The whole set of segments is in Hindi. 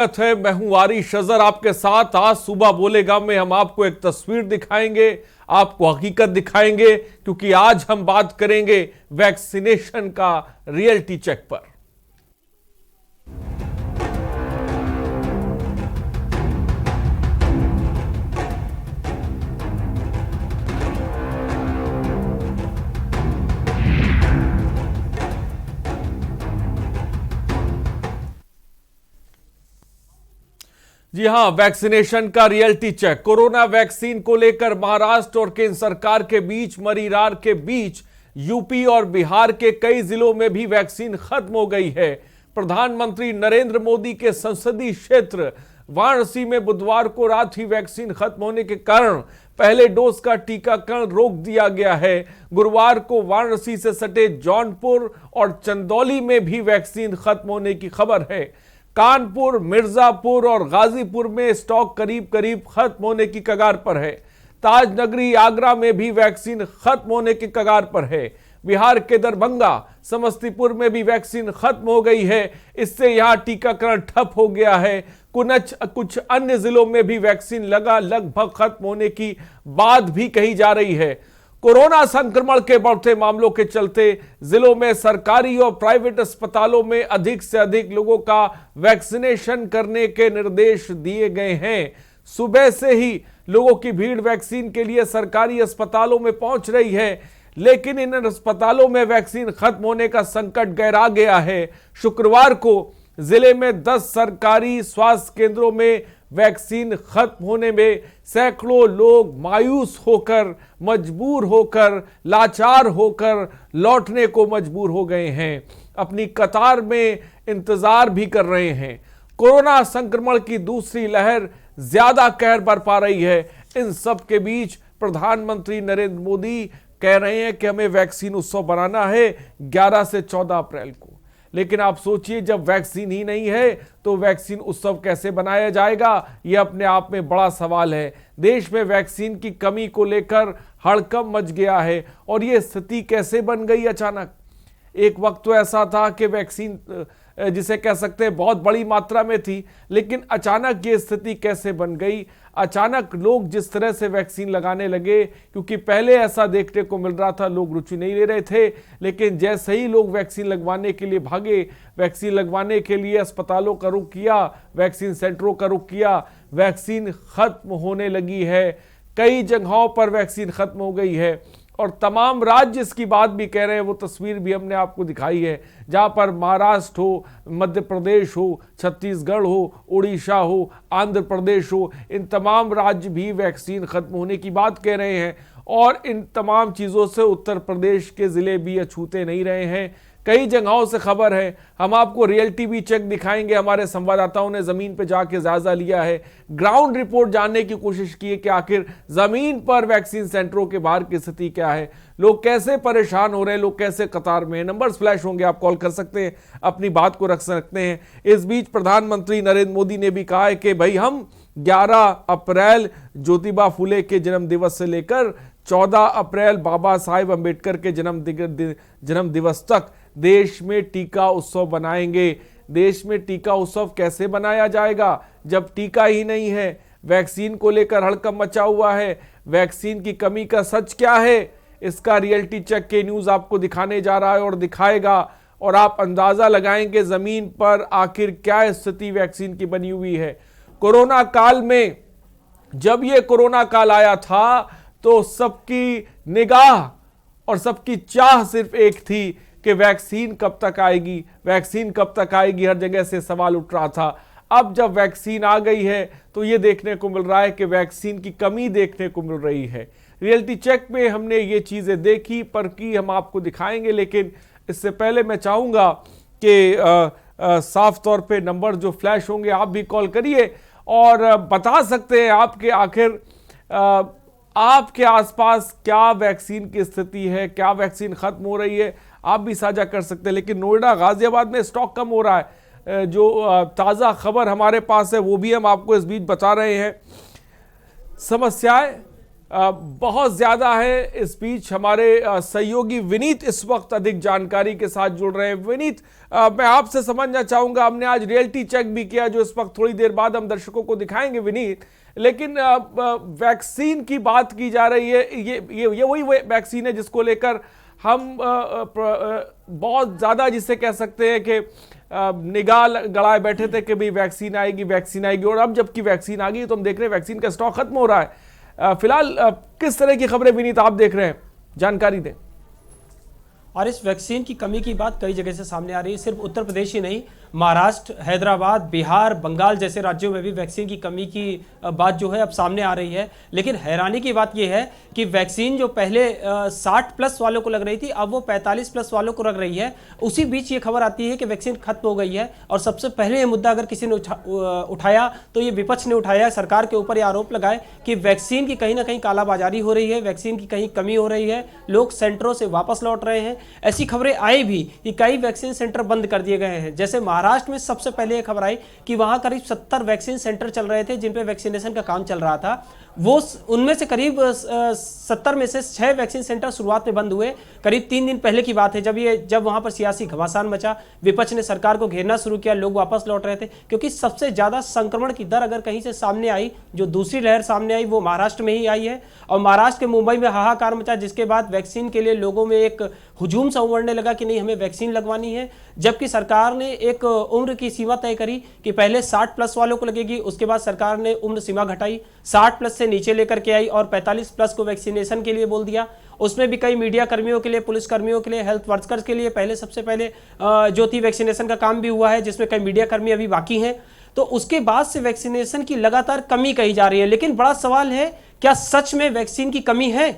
है। मैं हूं आरिश अजहर आपके साथ। आज सुबह बोलेगा में हम आपको एक तस्वीर दिखाएंगे, आपको हकीकत दिखाएंगे, क्योंकि आज हम बात करेंगे वैक्सीनेशन का रियलिटी चेक पर। जी हां, वैक्सीनेशन का रियलिटी चेक। कोरोना वैक्सीन को लेकर महाराष्ट्र और केंद्र सरकार के बीच मरीरार के बीच यूपी और बिहार के कई जिलों में भी वैक्सीन खत्म हो गई है। प्रधानमंत्री नरेंद्र मोदी के संसदीय क्षेत्र वाराणसी में बुधवार को रात ही वैक्सीन खत्म होने के कारण पहले डोज का टीकाकरण रोक दिया गया है। गुरुवार को वाराणसी से सटे जौनपुर और चंदौली में भी वैक्सीन खत्म होने की खबर है। कानपुर, मिर्जापुर और गाजीपुर में स्टॉक करीब करीब खत्म होने की कगार पर है। ताजनगरी आगरा में भी वैक्सीन खत्म होने की कगार पर है। बिहार के दरभंगा, समस्तीपुर में भी वैक्सीन खत्म हो गई है। इससे यहां टीकाकरण ठप हो गया है। कुछ अन्य जिलों में भी वैक्सीन लगभग खत्म होने की बात भी कही जा रही है। कोरोना संक्रमण के बढ़ते मामलों के चलते जिलों में सरकारी और प्राइवेट अस्पतालों में अधिक से अधिक लोगों का वैक्सीनेशन करने के निर्देश दिए गए हैं। सुबह से ही लोगों की भीड़ वैक्सीन के लिए सरकारी अस्पतालों में पहुंच रही है, लेकिन इन अस्पतालों में वैक्सीन खत्म होने का संकट गहरा गया है। शुक्रवार को जिले में 10 सरकारी स्वास्थ्य केंद्रों में वैक्सीन खत्म होने में सैकड़ों लोग मायूस होकर, मजबूर होकर, लाचार होकर लौटने को मजबूर हो गए हैं। अपनी कतार में इंतजार भी कर रहे हैं। कोरोना संक्रमण की दूसरी लहर ज्यादा कहर बरपा रही है। इन सब के बीच प्रधानमंत्री नरेंद्र मोदी कह रहे हैं कि हमें वैक्सीन उत्सव बनाना है 11 से 14 अप्रैल को। लेकिन आप सोचिए, जब वैक्सीन ही नहीं है तो वैक्सीन उत्सव कैसे बनाया जाएगा? यह अपने आप में बड़ा सवाल है। देश में वैक्सीन की कमी को लेकर हड़कंप मच गया है और यह स्थिति कैसे बन गई अचानक? एक वक्त तो ऐसा था कि वैक्सीन जिसे कह सकते हैं बहुत बड़ी मात्रा में थी, लेकिन अचानक ये स्थिति कैसे बन गई? अचानक लोग जिस तरह से वैक्सीन लगाने लगे, क्योंकि पहले ऐसा देखने को मिल रहा था, लोग रुचि नहीं ले रहे थे, लेकिन जैसे ही लोग वैक्सीन लगवाने के लिए भागे, वैक्सीन लगवाने के लिए अस्पतालों का रुख किया, वैक्सीन सेंटरों का रुख किया, वैक्सीन खत्म होने लगी है। कई जगहों पर वैक्सीन खत्म हो गई है और तमाम राज्य इसकी बात भी कह रहे हैं। वो तस्वीर भी हमने आपको दिखाई है, जहां पर महाराष्ट्र हो, मध्य प्रदेश हो, छत्तीसगढ़ हो, उड़ीसा हो, आंध्र प्रदेश हो, इन तमाम राज्य भी वैक्सीन खत्म होने की बात कह रहे हैं। और इन तमाम चीज़ों से उत्तर प्रदेश के ज़िले भी अछूते नहीं रहे हैं। कई जगहों से खबर है, हम आपको रियलिटी भी चेक दिखाएंगे। हमारे संवाददाताओं ने ज़मीन पर जाके जायजा लिया है, ग्राउंड रिपोर्ट जानने की कोशिश की है कि आखिर ज़मीन पर वैक्सीन सेंटरों के बाहर की स्थिति क्या है, लोग कैसे परेशान हो रहे हैं, लोग कैसे कतार में हैं। नंबर्स फ्लैश होंगे, आप कॉल कर सकते हैं, अपनी बात को रख सकते हैं। इस बीच प्रधानमंत्री नरेंद्र मोदी ने भी कहा है कि भाई हम 11 अप्रैल ज्योतिबा फुले के जन्म दिवस से लेकर 14 अप्रैल बाबा साहेब अंबेडकर के जन्म दिवस तक देश में टीका उत्सव बनाएंगे। देश में टीका उत्सव कैसे बनाया जाएगा जब टीका ही नहीं है? वैक्सीन को लेकर हड़कंप मचा हुआ है। वैक्सीन की कमी का सच क्या है? इसका रियलिटी चेक के न्यूज आपको दिखाने जा रहा है और दिखाएगा, और आप अंदाजा लगाएंगे जमीन पर आखिर क्या स्थिति वैक्सीन की बनी हुई है। कोरोना काल में, जब ये कोरोना काल आया था तो सबकी निगाह और सबकी चाह सिर्फ एक थी कि वैक्सीन कब तक आएगी, वैक्सीन कब तक आएगी। हर जगह से सवाल उठ रहा था। अब जब वैक्सीन आ गई है तो ये देखने को मिल रहा है कि वैक्सीन की कमी देखने को मिल रही है। रियलिटी चेक में हमने ये चीज़ें देखी, परखी, हम आपको दिखाएंगे। लेकिन इससे पहले मैं चाहूँगा कि साफ तौर पे नंबर जो फ्लैश होंगे आप भी कॉल करिए और बता सकते हैं आपके आखिर आपके आसपास क्या वैक्सीन की स्थिति है, क्या वैक्सीन खत्म हो रही है, आप भी साझा कर सकते हैं। लेकिन नोएडा, गाजियाबाद में स्टॉक कम हो रहा है। जो ताज़ा खबर हमारे पास है वो भी हम आपको इस बीच बता रहे हैं। समस्याएं बहुत ज्यादा है। इस बीच हमारे सहयोगी विनीत इस वक्त अधिक जानकारी के साथ जुड़ रहे हैं। विनीत, मैं आपसे समझना चाहूंगा, हमने आज रियलिटी चेक भी किया जो इस वक्त थोड़ी देर बाद हम दर्शकों को दिखाएंगे विनीत, लेकिन वैक्सीन की बात की जा रही है। ये वही वैक्सीन है जिसको लेकर हम बहुत ज्यादा, जिसे कह सकते हैं कि निगाह गड़ाए बैठे थे कि भाई वैक्सीन आएगी, और अब जबकि वैक्सीन आ गई तो हम देख रहे हैं वैक्सीन का स्टॉक खत्म हो रहा है। फिलहाल किस तरह की खबरें विनीत आप देख रहे हैं, जानकारी दें। और इस वैक्सीन की कमी की बात कई जगह से सामने आ रही है, सिर्फ उत्तर प्रदेश ही नहीं, महाराष्ट्र, हैदराबाद, बिहार, बंगाल जैसे राज्यों में भी वैक्सीन की कमी की बात जो है अब सामने आ रही है। लेकिन हैरानी की बात यह है कि वैक्सीन जो पहले 60 प्लस वालों को लग रही थी, अब वो 45 प्लस वालों को लग रही है। उसी बीच ये खबर आती है कि वैक्सीन खत्म हो गई है। और सबसे पहले ये मुद्दा अगर किसी ने उठाया तो ये विपक्ष ने उठाया, सरकार के ऊपर ये आरोप लगाए कि वैक्सीन की कहीं ना कहीं कालाबाजारी हो रही है, वैक्सीन की कहीं कमी हो रही है, लोग सेंटरों से वापस लौट रहे हैं। ऐसी खबरें आई भी कि कई वैक्सीन सेंटर बंद कर दिए गए हैं। जैसे महाराष्ट्र में सबसे पहले यह खबर आई कि वहां करीब 70 वैक्सीन सेंटर चल रहे थे जिन पे वैक्सीनेशन का काम चल रहा था। वो उनमें से करीब 70 में से 6 वैक्सीन सेंटर शुरुआत में बंद हुए। करीब 3 दिन पहले की बात है जब वहां पर सियासी घमासान मचा, विपक्ष ने सरकार को घेरना शुरू किया, लोग वापस लौट रहे थे, क्योंकि सबसे ज्यादा संक्रमण की दर अगर कहीं से सामने आई, जो दूसरी लहर सामने आई, वो महाराष्ट्र में ही आई है। और महाराष्ट्र के मुंबई में हाहाकार मचा, जिसके बाद वैक्सीन के लिए लोगों में एक हुजूम सा उमड़ने लगा कि नहीं, हमें वैक्सीन लगवानी है। जबकि सरकार ने एक उम्र की सीमा तय करी कि पहले 60 प्लस वालों को लगेगी, उसके बाद सरकार ने उम्र सीमा घटाई, 60 प्लस से नीचे लेकर के आई और 45 प्लस को वैक्सीनेशन के लिए बोल दिया। उसमें भी कई मीडिया कर्मियों के लिए, पुलिस कर्मियों के लिए, हेल्थ वर्कर्स के लिए सबसे पहले जो थी वैक्सीनेशन का काम भी हुआ है, जिसमें कई मीडिया कर्मी अभी बाकी हैं। तो उसके बाद से वैक्सीनेशन की लगातार कमी कही जा रही है। लेकिन बड़ा सवाल है, क्या सच में वैक्सीन की कमी है?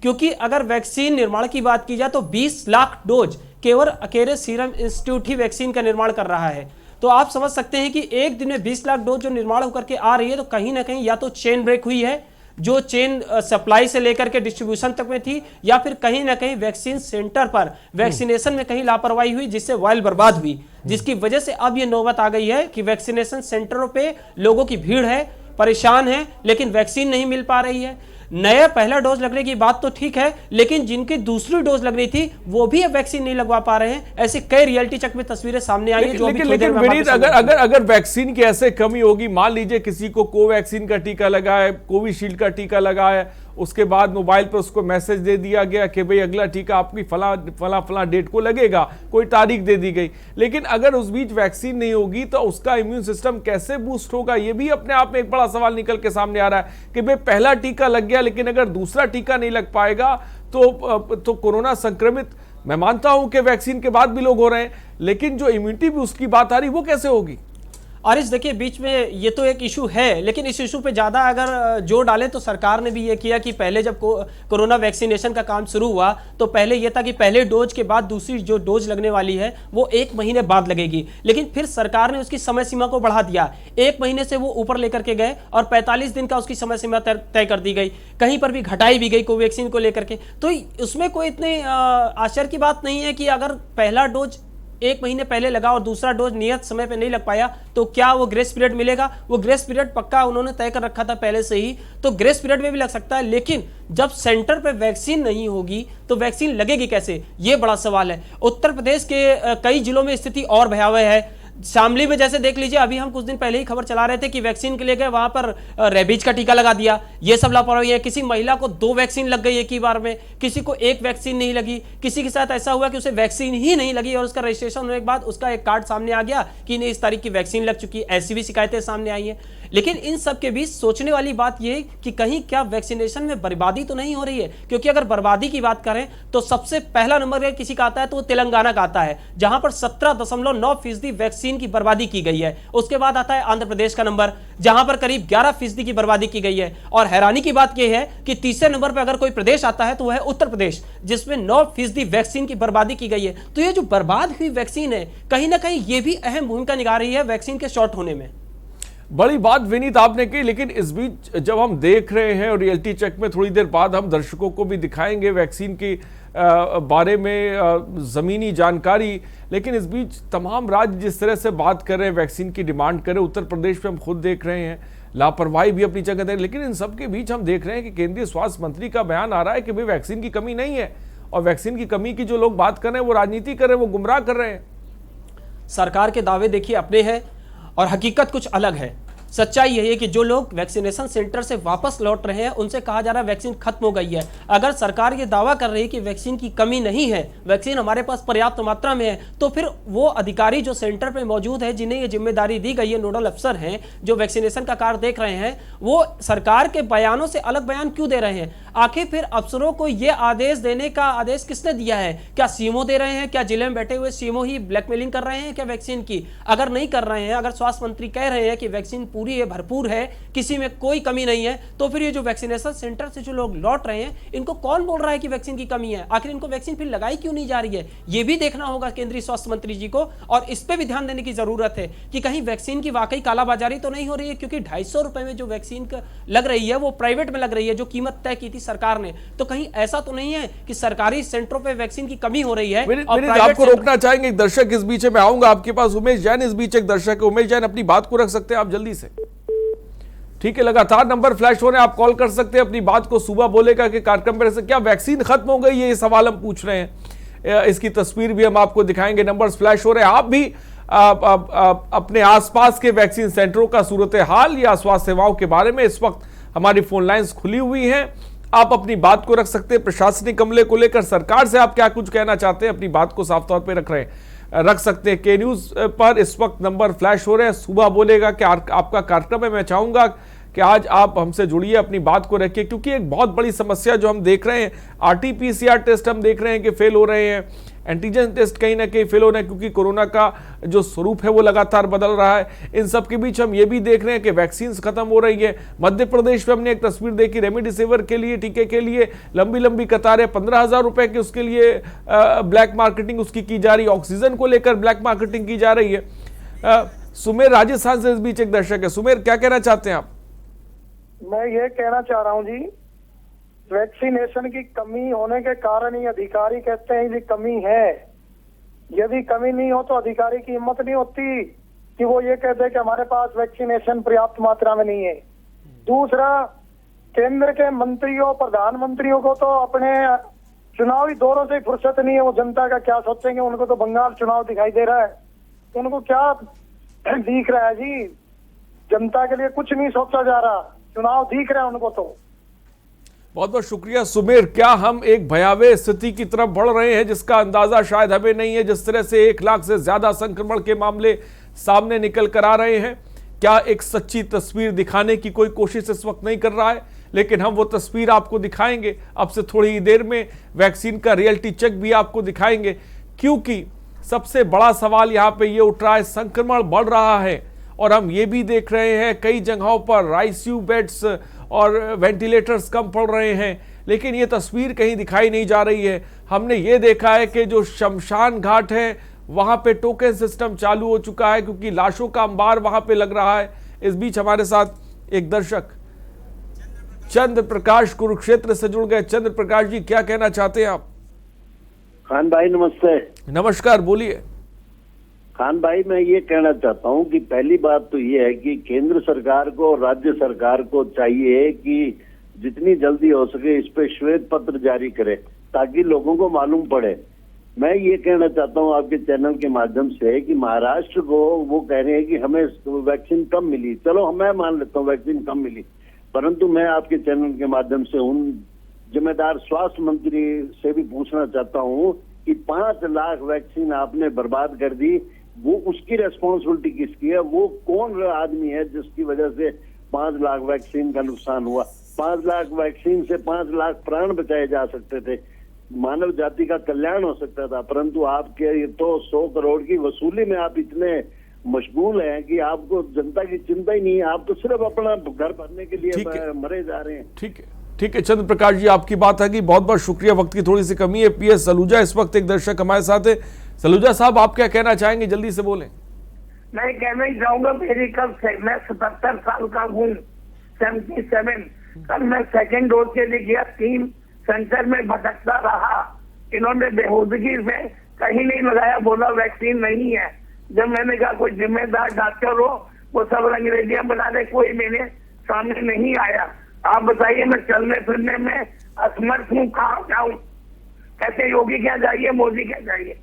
क्योंकि अगर वैक्सीन निर्माण की बात की जाए तो 20 लाख डोज केवल अकेले सीरम इंस्टीट्यूट ही वैक्सीन का निर्माण कर रहा है। तो आप समझ सकते हैं कि एक दिन में 20 लाख डोज जो निर्माण होकर के आ रही है, तो कहीं ना कहीं या तो चेन ब्रेक हुई है, जो चेन सप्लाई से लेकर के डिस्ट्रीब्यूशन तक में थी, या फिर कहीं ना कहीं वैक्सीन सेंटर पर वैक्सीनेशन में कहीं लापरवाही हुई, जिससे वाइल बर्बाद हुई, जिसकी वजह से अब ये नौबत आ गई है कि वैक्सीनेशन सेंटरों पे लोगों की भीड़ है, परेशान है, लेकिन वैक्सीन नहीं मिल पा रही है। नया पहला डोज लगने की बात तो ठीक है, लेकिन जिनकी दूसरी डोज लग रही थी वो भी अब वैक्सीन नहीं लगवा पा रहे हैं। ऐसे कई रियलिटी चेक में तस्वीरें सामने आई हैं। लेकिन विनीत, अगर वैक्सीन की ऐसे कमी होगी, मान लीजिए किसी को कोवैक्सीन का टीका लगा है, कोविशील्ड का टीका लगा है, उसके बाद मोबाइल पर उसको मैसेज दे दिया गया कि भाई अगला टीका आपकी फला डेट को लगेगा, कोई तारीख दे दी गई, लेकिन अगर उस बीच वैक्सीन नहीं होगी तो उसका इम्यून सिस्टम कैसे बूस्ट होगा? ये भी अपने आप में एक बड़ा सवाल निकल के सामने आ रहा है कि भाई पहला टीका लग गया, लेकिन अगर दूसरा टीका नहीं लग पाएगा तो कोरोना संक्रमित, मैं मानता हूं कि वैक्सीन के बाद भी लोग हो रहे हैं, लेकिन जो इम्यूनिटी बूस्ट की बात आ रही वो कैसे होगी? और इस देखिए बीच में ये तो एक इशू है, लेकिन इस इशू पे ज़्यादा अगर जोर डालें तो सरकार ने भी ये किया कि पहले जब कोरोना वैक्सीनेशन का काम शुरू हुआ तो पहले ये था कि पहले डोज के बाद दूसरी जो डोज लगने वाली है वो 1 महीने बाद लगेगी, लेकिन फिर सरकार ने उसकी समय सीमा को बढ़ा दिया, 1 महीने से वो ऊपर लेकर के गए और 45 दिन का उसकी समय सीमा तय कर दी गई, कहीं पर भी घटाई भी गई कोवैक्सीन को लेकर के। तो उसमें कोई इतनी आश्चर्य की बात नहीं है कि अगर पहला डोज 1 महीने पहले लगा और दूसरा डोज नियत समय पे नहीं लग पाया तो क्या वो ग्रेस पीरियड मिलेगा? वो ग्रेस पीरियड पक्का उन्होंने तय कर रखा था पहले से ही, तो ग्रेस पीरियड में भी लग सकता है। लेकिन जब सेंटर पे वैक्सीन नहीं होगी तो वैक्सीन लगेगी कैसे, ये बड़ा सवाल है। उत्तर प्रदेश के कई जिलों में स्थिति और भयावह है। शामली में जैसे देख लीजिए, अभी हम कुछ दिन पहले ही खबर चला रहे थे कि वैक्सीन के लिए गए, वहां पर रेबीज का टीका लगा दिया, ये सब लापरवाही है। किसी महिला को 2 वैक्सीन लग गई एक ही बार में, किसी को 1 वैक्सीन नहीं लगी, किसी के साथ ऐसा हुआ कि उसे वैक्सीन ही नहीं लगी और उसका रजिस्ट्रेशन होने के बाद उसका एक कार्ड सामने आ गया कि नहीं इस तारीख की वैक्सीन लग चुकी है। ऐसी भी शिकायतें सामने आई हैं। लेकिन इन सब के बीच सोचने वाली बात यह है कि कहीं क्या वैक्सीनेशन में बर्बादी तो नहीं हो रही है? क्योंकि अगर बर्बादी की बात करें तो सबसे पहला नंबर अगर किसी का आता है तो वो तेलंगाना का आता है, जहां पर 17.9% वैक्सीन की बर्बादी की गई है। उसके बाद आता है आंध्र प्रदेश का नंबर, जहां पर करीब 11% की बर्बादी की गई है। और हैरानी की बात यह है कि तीसरे नंबर पर अगर कोई प्रदेश आता है तो वह है उत्तर प्रदेश, जिसमें 9% वैक्सीन की बर्बादी की गई है। तो ये जो बर्बाद हुई वैक्सीन है, कहीं ना कहीं ये भी अहम भूमिका निभा रही है वैक्सीन के शॉर्ट होने में। बड़ी बात विनीत आपने की, लेकिन इस बीच जब हम देख रहे हैं और रियलिटी चेक में थोड़ी देर बाद हम दर्शकों को भी दिखाएंगे वैक्सीन की बारे में ज़मीनी जानकारी, लेकिन इस बीच तमाम राज्य जिस तरह से बात कर रहे हैं, वैक्सीन की डिमांड कर रहे हैं, उत्तर प्रदेश में हम खुद देख रहे हैं लापरवाही भी अपनी जगह है। लेकिन इन सब के बीच हम देख रहे हैं कि केंद्रीय स्वास्थ्य मंत्री का बयान आ रहा है कि भाई वैक्सीन की कमी नहीं है, और वैक्सीन की कमी की जो लोग बात कर रहे हैं वो राजनीति कर रहे हैं, वो गुमराह कर रहे हैं। सरकार के दावे देखिए अपने हैं और हकीकत कुछ अलग है। सच्चाई यही है कि जो लोग वैक्सीनेशन सेंटर से वापस लौट रहे हैं उनसे कहा जा रहा है वैक्सीन खत्म हो गई है। अगर सरकार ये दावा कर रही है कि वैक्सीन की कमी नहीं है, वैक्सीन हमारे पास पर्याप्त मात्रा में है, तो फिर वो अधिकारी जो सेंटर पे मौजूद है, जिन्हें ये जिम्मेदारी दी गई है, नोडल अफसर हैं जो वैक्सीनेशन का कार्य देख रहे हैं, वो सरकार के बयानों से अलग बयान क्यों दे रहे हैं? आखिर फिर अफसरों को ये आदेश देने का आदेश किसने दिया है? क्या सीएमओ दे रहे हैं? क्या जिले में बैठे हुए सीएमओ ही ब्लैकमेलिंग कर रहे हैं क्या वैक्सीन की? अगर नहीं कर रहे हैं, अगर स्वास्थ्य मंत्री कह रहे हैं कि वैक्सीन पूरी है, भरपूर है, किसी में कोई कमी नहीं है, तो फिर ये जो वैक्सीनेशन सेंटर से जो लोग लौट रहे हैं, इनको कौन बोल रहा है कि वैक्सीन की कमी है? आखिर इनको वैक्सीन फिर लगाई क्यों नहीं जा रही है? ये भी देखना होगा केंद्रीय स्वास्थ्य मंत्री जी को, और इस पे भी ध्यान देने की जरूरत है कि कहीं वैक्सीन की वाकई कालाबाजारी तो नहीं हो रही है, क्योंकि 250 रुपए में जो वैक्सीन लग रही है वो प्राइवेट में लग रही है, जो कीमत तय की थी सरकार ने। तो कहीं ऐसा तो नहीं है कि सरकारी सेंटरों पे वैक्सीन की कमी हो रही है? और आपको रोकना चाहेंगे एक दर्शक इस बीच में, आऊंगा आपके पास। उमेश जैन इस बीच एक दर्शक है। उमेश जैन, अपनी बात को रख सकते हैं आप जल्दी से? ठीक है, लगातार नंबर फ्लैश हो रहे हैं, आप कॉल कर सकते हैं अपनी बात को। सुबह बोलेगा कि कार्यक्रम में से क्या वैक्सीन खत्म हो गई है, ये सवाल हम पूछ रहे हैं। इसकी तस्वीर भी हम आपको दिखाएंगे, नंबर्स फ्लैश हो रहे हैं। आप भी अपने आसपास के वैक्सीन सेंटरों का सूरत हाल या स्वास्थ्य सेवाओं के बारे में, इस वक्त हमारी फोन लाइंस खुली हुई हैं, आप अपनी बात को रख सकते हैं। प्रशासनिक अमले को लेकर सरकार से आप क्या कुछ कहना चाहते हैं, अपनी बात को साफ तौर पर रख सकते हैं। के न्यूज पर इस वक्त नंबर फ्लैश हो रहे हैं। सुबह बोलेगा कि आपका कार्यक्रम है, मैं चाहूंगा कि आज आप हमसे जुड़िए, अपनी बात को रखिए, क्योंकि एक बहुत बड़ी समस्या जो हम देख रहे हैं, आरटीपीसीआर टेस्ट हम देख रहे हैं कि फेल हो रहे हैं, एंटीजन टेस्ट कहीं ना कहीं फेल हो रहे हैं, क्योंकि कोरोना का जो स्वरूप है वो लगातार बदल रहा है। इन सब के बीच हम ये भी देख रहे हैं कि वैक्सीन खत्म हो रही है। मध्य प्रदेश में हमने एक तस्वीर देखी, रेमडेसिविर के लिए, टीके के लिए लंबी लंबी कतारें, 15,000 रुपए की उसके लिए ब्लैक मार्केटिंग उसकी की जा रही है। ऑक्सीजन को लेकर ब्लैक मार्केटिंग की जा रही है। सुमेर राजस्थान से इस बीच एक दर्शक है। सुमेर, क्या कहना चाहते हैं आप? मैं ये कहना चाह रहा हूँ जी, वैक्सीनेशन की कमी होने के कारण ही अधिकारी कहते हैं कि कमी है। यदि कमी नहीं हो तो अधिकारी की हिम्मत नहीं होती कि वो ये कहते हैं कि हमारे पास वैक्सीनेशन पर्याप्त मात्रा में नहीं है। दूसरा, केंद्र के मंत्रियों, प्रधानमंत्रियों को तो अपने चुनावी दौरों से फुर्सत नहीं है। वो जनता का क्या सोचेंगे? उनको तो बंगाल चुनाव दिखाई दे रहा है, उनको क्या दिख रहा है जी? जनता के लिए कुछ नहीं सोचा जा रहा, चुनाव दिख रहा है उनको। तो बहुत बहुत शुक्रिया सुमेर। क्या हम एक भयावह स्थिति की तरफ बढ़ रहे हैं जिसका अंदाजा शायद हमें नहीं है? जिस तरह से 1 लाख से ज्यादा संक्रमण के मामले सामने निकल कर आ रहे हैं, क्या एक सच्ची तस्वीर दिखाने की कोई कोशिश इस वक्त नहीं कर रहा है? लेकिन हम वो तस्वीर आपको दिखाएंगे अब से थोड़ी ही देर में। वैक्सीन का रियलिटी चेक भी आपको दिखाएंगे, क्योंकि सबसे बड़ा सवाल यहां पे ये उठ रहा है, संक्रमण बढ़ रहा है और हम ये भी देख रहे हैं कई जगहों पर आईसीयू बेड्स और वेंटिलेटर्स कम पड़ रहे हैं, लेकिन ये तस्वीर कहीं दिखाई नहीं जा रही है। हमने ये देखा है कि जो शमशान घाट है वहां पे टोकन सिस्टम चालू हो चुका है, क्योंकि लाशों का अंबार वहां पे लग रहा है। इस बीच हमारे साथ एक दर्शक चंद्र प्रकाश कुरुक्षेत्र से जुड़ गए। चंद्र प्रकाश जी, क्या कहना चाहते हैं आप? खान भाई नमस्ते। नमस्कार, बोलिए। खान भाई, मैं ये कहना चाहता हूँ कि पहली बात तो ये है कि केंद्र सरकार को और राज्य सरकार को चाहिए कि जितनी जल्दी हो सके इस पे श्वेत पत्र जारी करे, ताकि लोगों को मालूम पड़े। मैं ये कहना चाहता हूँ आपके चैनल के माध्यम से कि महाराष्ट्र को वो कह रहे हैं कि हमें वैक्सीन कम मिली। चलो, मैं मान लेता हूँ वैक्सीन कम मिली, परंतु मैं आपके चैनल के माध्यम से उन जिम्मेदार स्वास्थ्य मंत्री से भी पूछना चाहता हूँ कि 5 लाख वैक्सीन आपने बर्बाद कर दी, वो उसकी रेस्पॉन्सिबिलिटी किसकी है? वो कौन आदमी है जिसकी वजह से 5 लाख वैक्सीन का नुकसान हुआ? 5 लाख वैक्सीन से 5 लाख प्राण बचाए जा सकते थे, मानव जाति का कल्याण हो सकता था, परंतु आपके ये तो 100 करोड़ की वसूली में आप इतने मशगूल हैं कि आपको जनता की चिंता ही नहीं है। आप तो सिर्फ अपना घर भरने के लिए मरे जा रहे हैं। ठीक है चंद्र प्रकाश जी, आपकी बात है कि बहुत बहुत शुक्रिया। वक्त की थोड़ी सी कमी है। पीएस सलूजा इस वक्त एक दर्शक हमारे साथ है। सलूजा साहब, आप क्या कहना चाहेंगे? जल्दी से बोलें। मैं कहना ही चाहूंगा, मेरी कल से मैं 77 साल का हूँ, 77। कल मैं सेकंड डोज के लिए गया, 3 सेंटर में भटकता रहा। इन्होंने बेहूदगी में कहीं नहीं लगाया, बोला वैक्सीन नहीं है। जब मैंने कहा कोई जिम्मेदार डॉक्टर हो वो सब अंग्रेजियां बना रहे, कोई मेरे सामने नहीं आया। आप बताइए, मैं चलने फिरने में असमर्थ हूँ, कहाँ जाऊँ? ऐसे योगी क्या चाहिए, मोदी क्या चाहिए?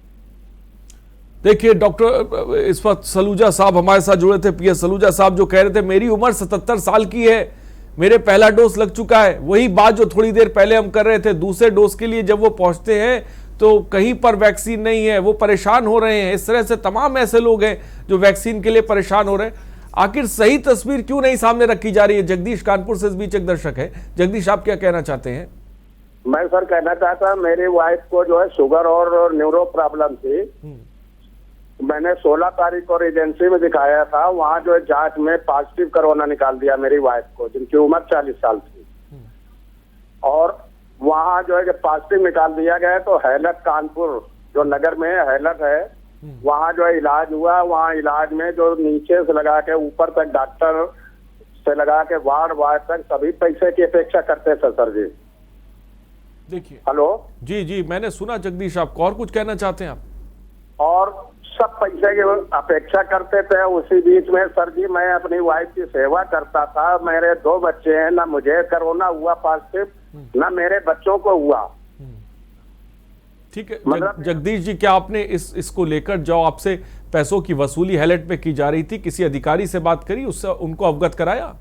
देखिए डॉक्टर, इस वक्त सलूजा साहब हमारे साथ जुड़े थे, पीएस सलूजा साहब, जो कह रहे थे मेरी उम्र 77 साल की है, मेरे पहला डोज लग चुका है। वही बात जो थोड़ी देर पहले हम कर रहे थे, दूसरे डोज के लिए जब वो पहुंचते हैं तो कहीं पर वैक्सीन नहीं है, वो परेशान हो रहे हैं। इस तरह से तमाम ऐसे लोग हैं जो वैक्सीन के लिए परेशान हो रहे हैं। आखिर सही तस्वीर क्यों नहीं सामने रखी जा रही है? जगदीश कानपुर से इस बीच एक दर्शक है। जगदीश, आप क्या कहना चाहते हैं? मैं सर कहना चाहता, मेरी वाइफ को जो है शुगर और न्यूरो प्रॉब्लम थी। मैंने 16 तारीख को एजेंसी में दिखाया था, वहाँ जो है जांच में पॉजिटिव कोरोना निकाल दिया मेरी वाइफ को, जिनकी उम्र 40 साल थी। और वहाँ जो है जब पॉजिटिव निकाल दिया गया तो हैलट कानपुर जो नगर में हैलट है, वहाँ जो है इलाज हुआ। वहाँ इलाज में जो नीचे से लगा के ऊपर तक डॉक्टर से लगा के वार्ड तक सभी पैसे की अपेक्षा करते थे सर जी। देखिए, हेलो जी जी, मैंने सुना जगदीश, आपको और कुछ कहना चाहते हैं आप? और सब पैसे की अपेक्षा करते थे। उसी बीच में सर जी मैं अपनी वाइफ की सेवा करता था। मेरे 2 बच्चे हैं, ना मुझे कोरोना हुआ पॉजिटिव, ना मेरे बच्चों को हुआ। ठीक है मतलब जगदीश जी, क्या आपने इसको लेकर जो आपसे पैसों की वसूली हैलट पे की जा रही थी, किसी अधिकारी से बात करी, उससे उनको अवगत कराया?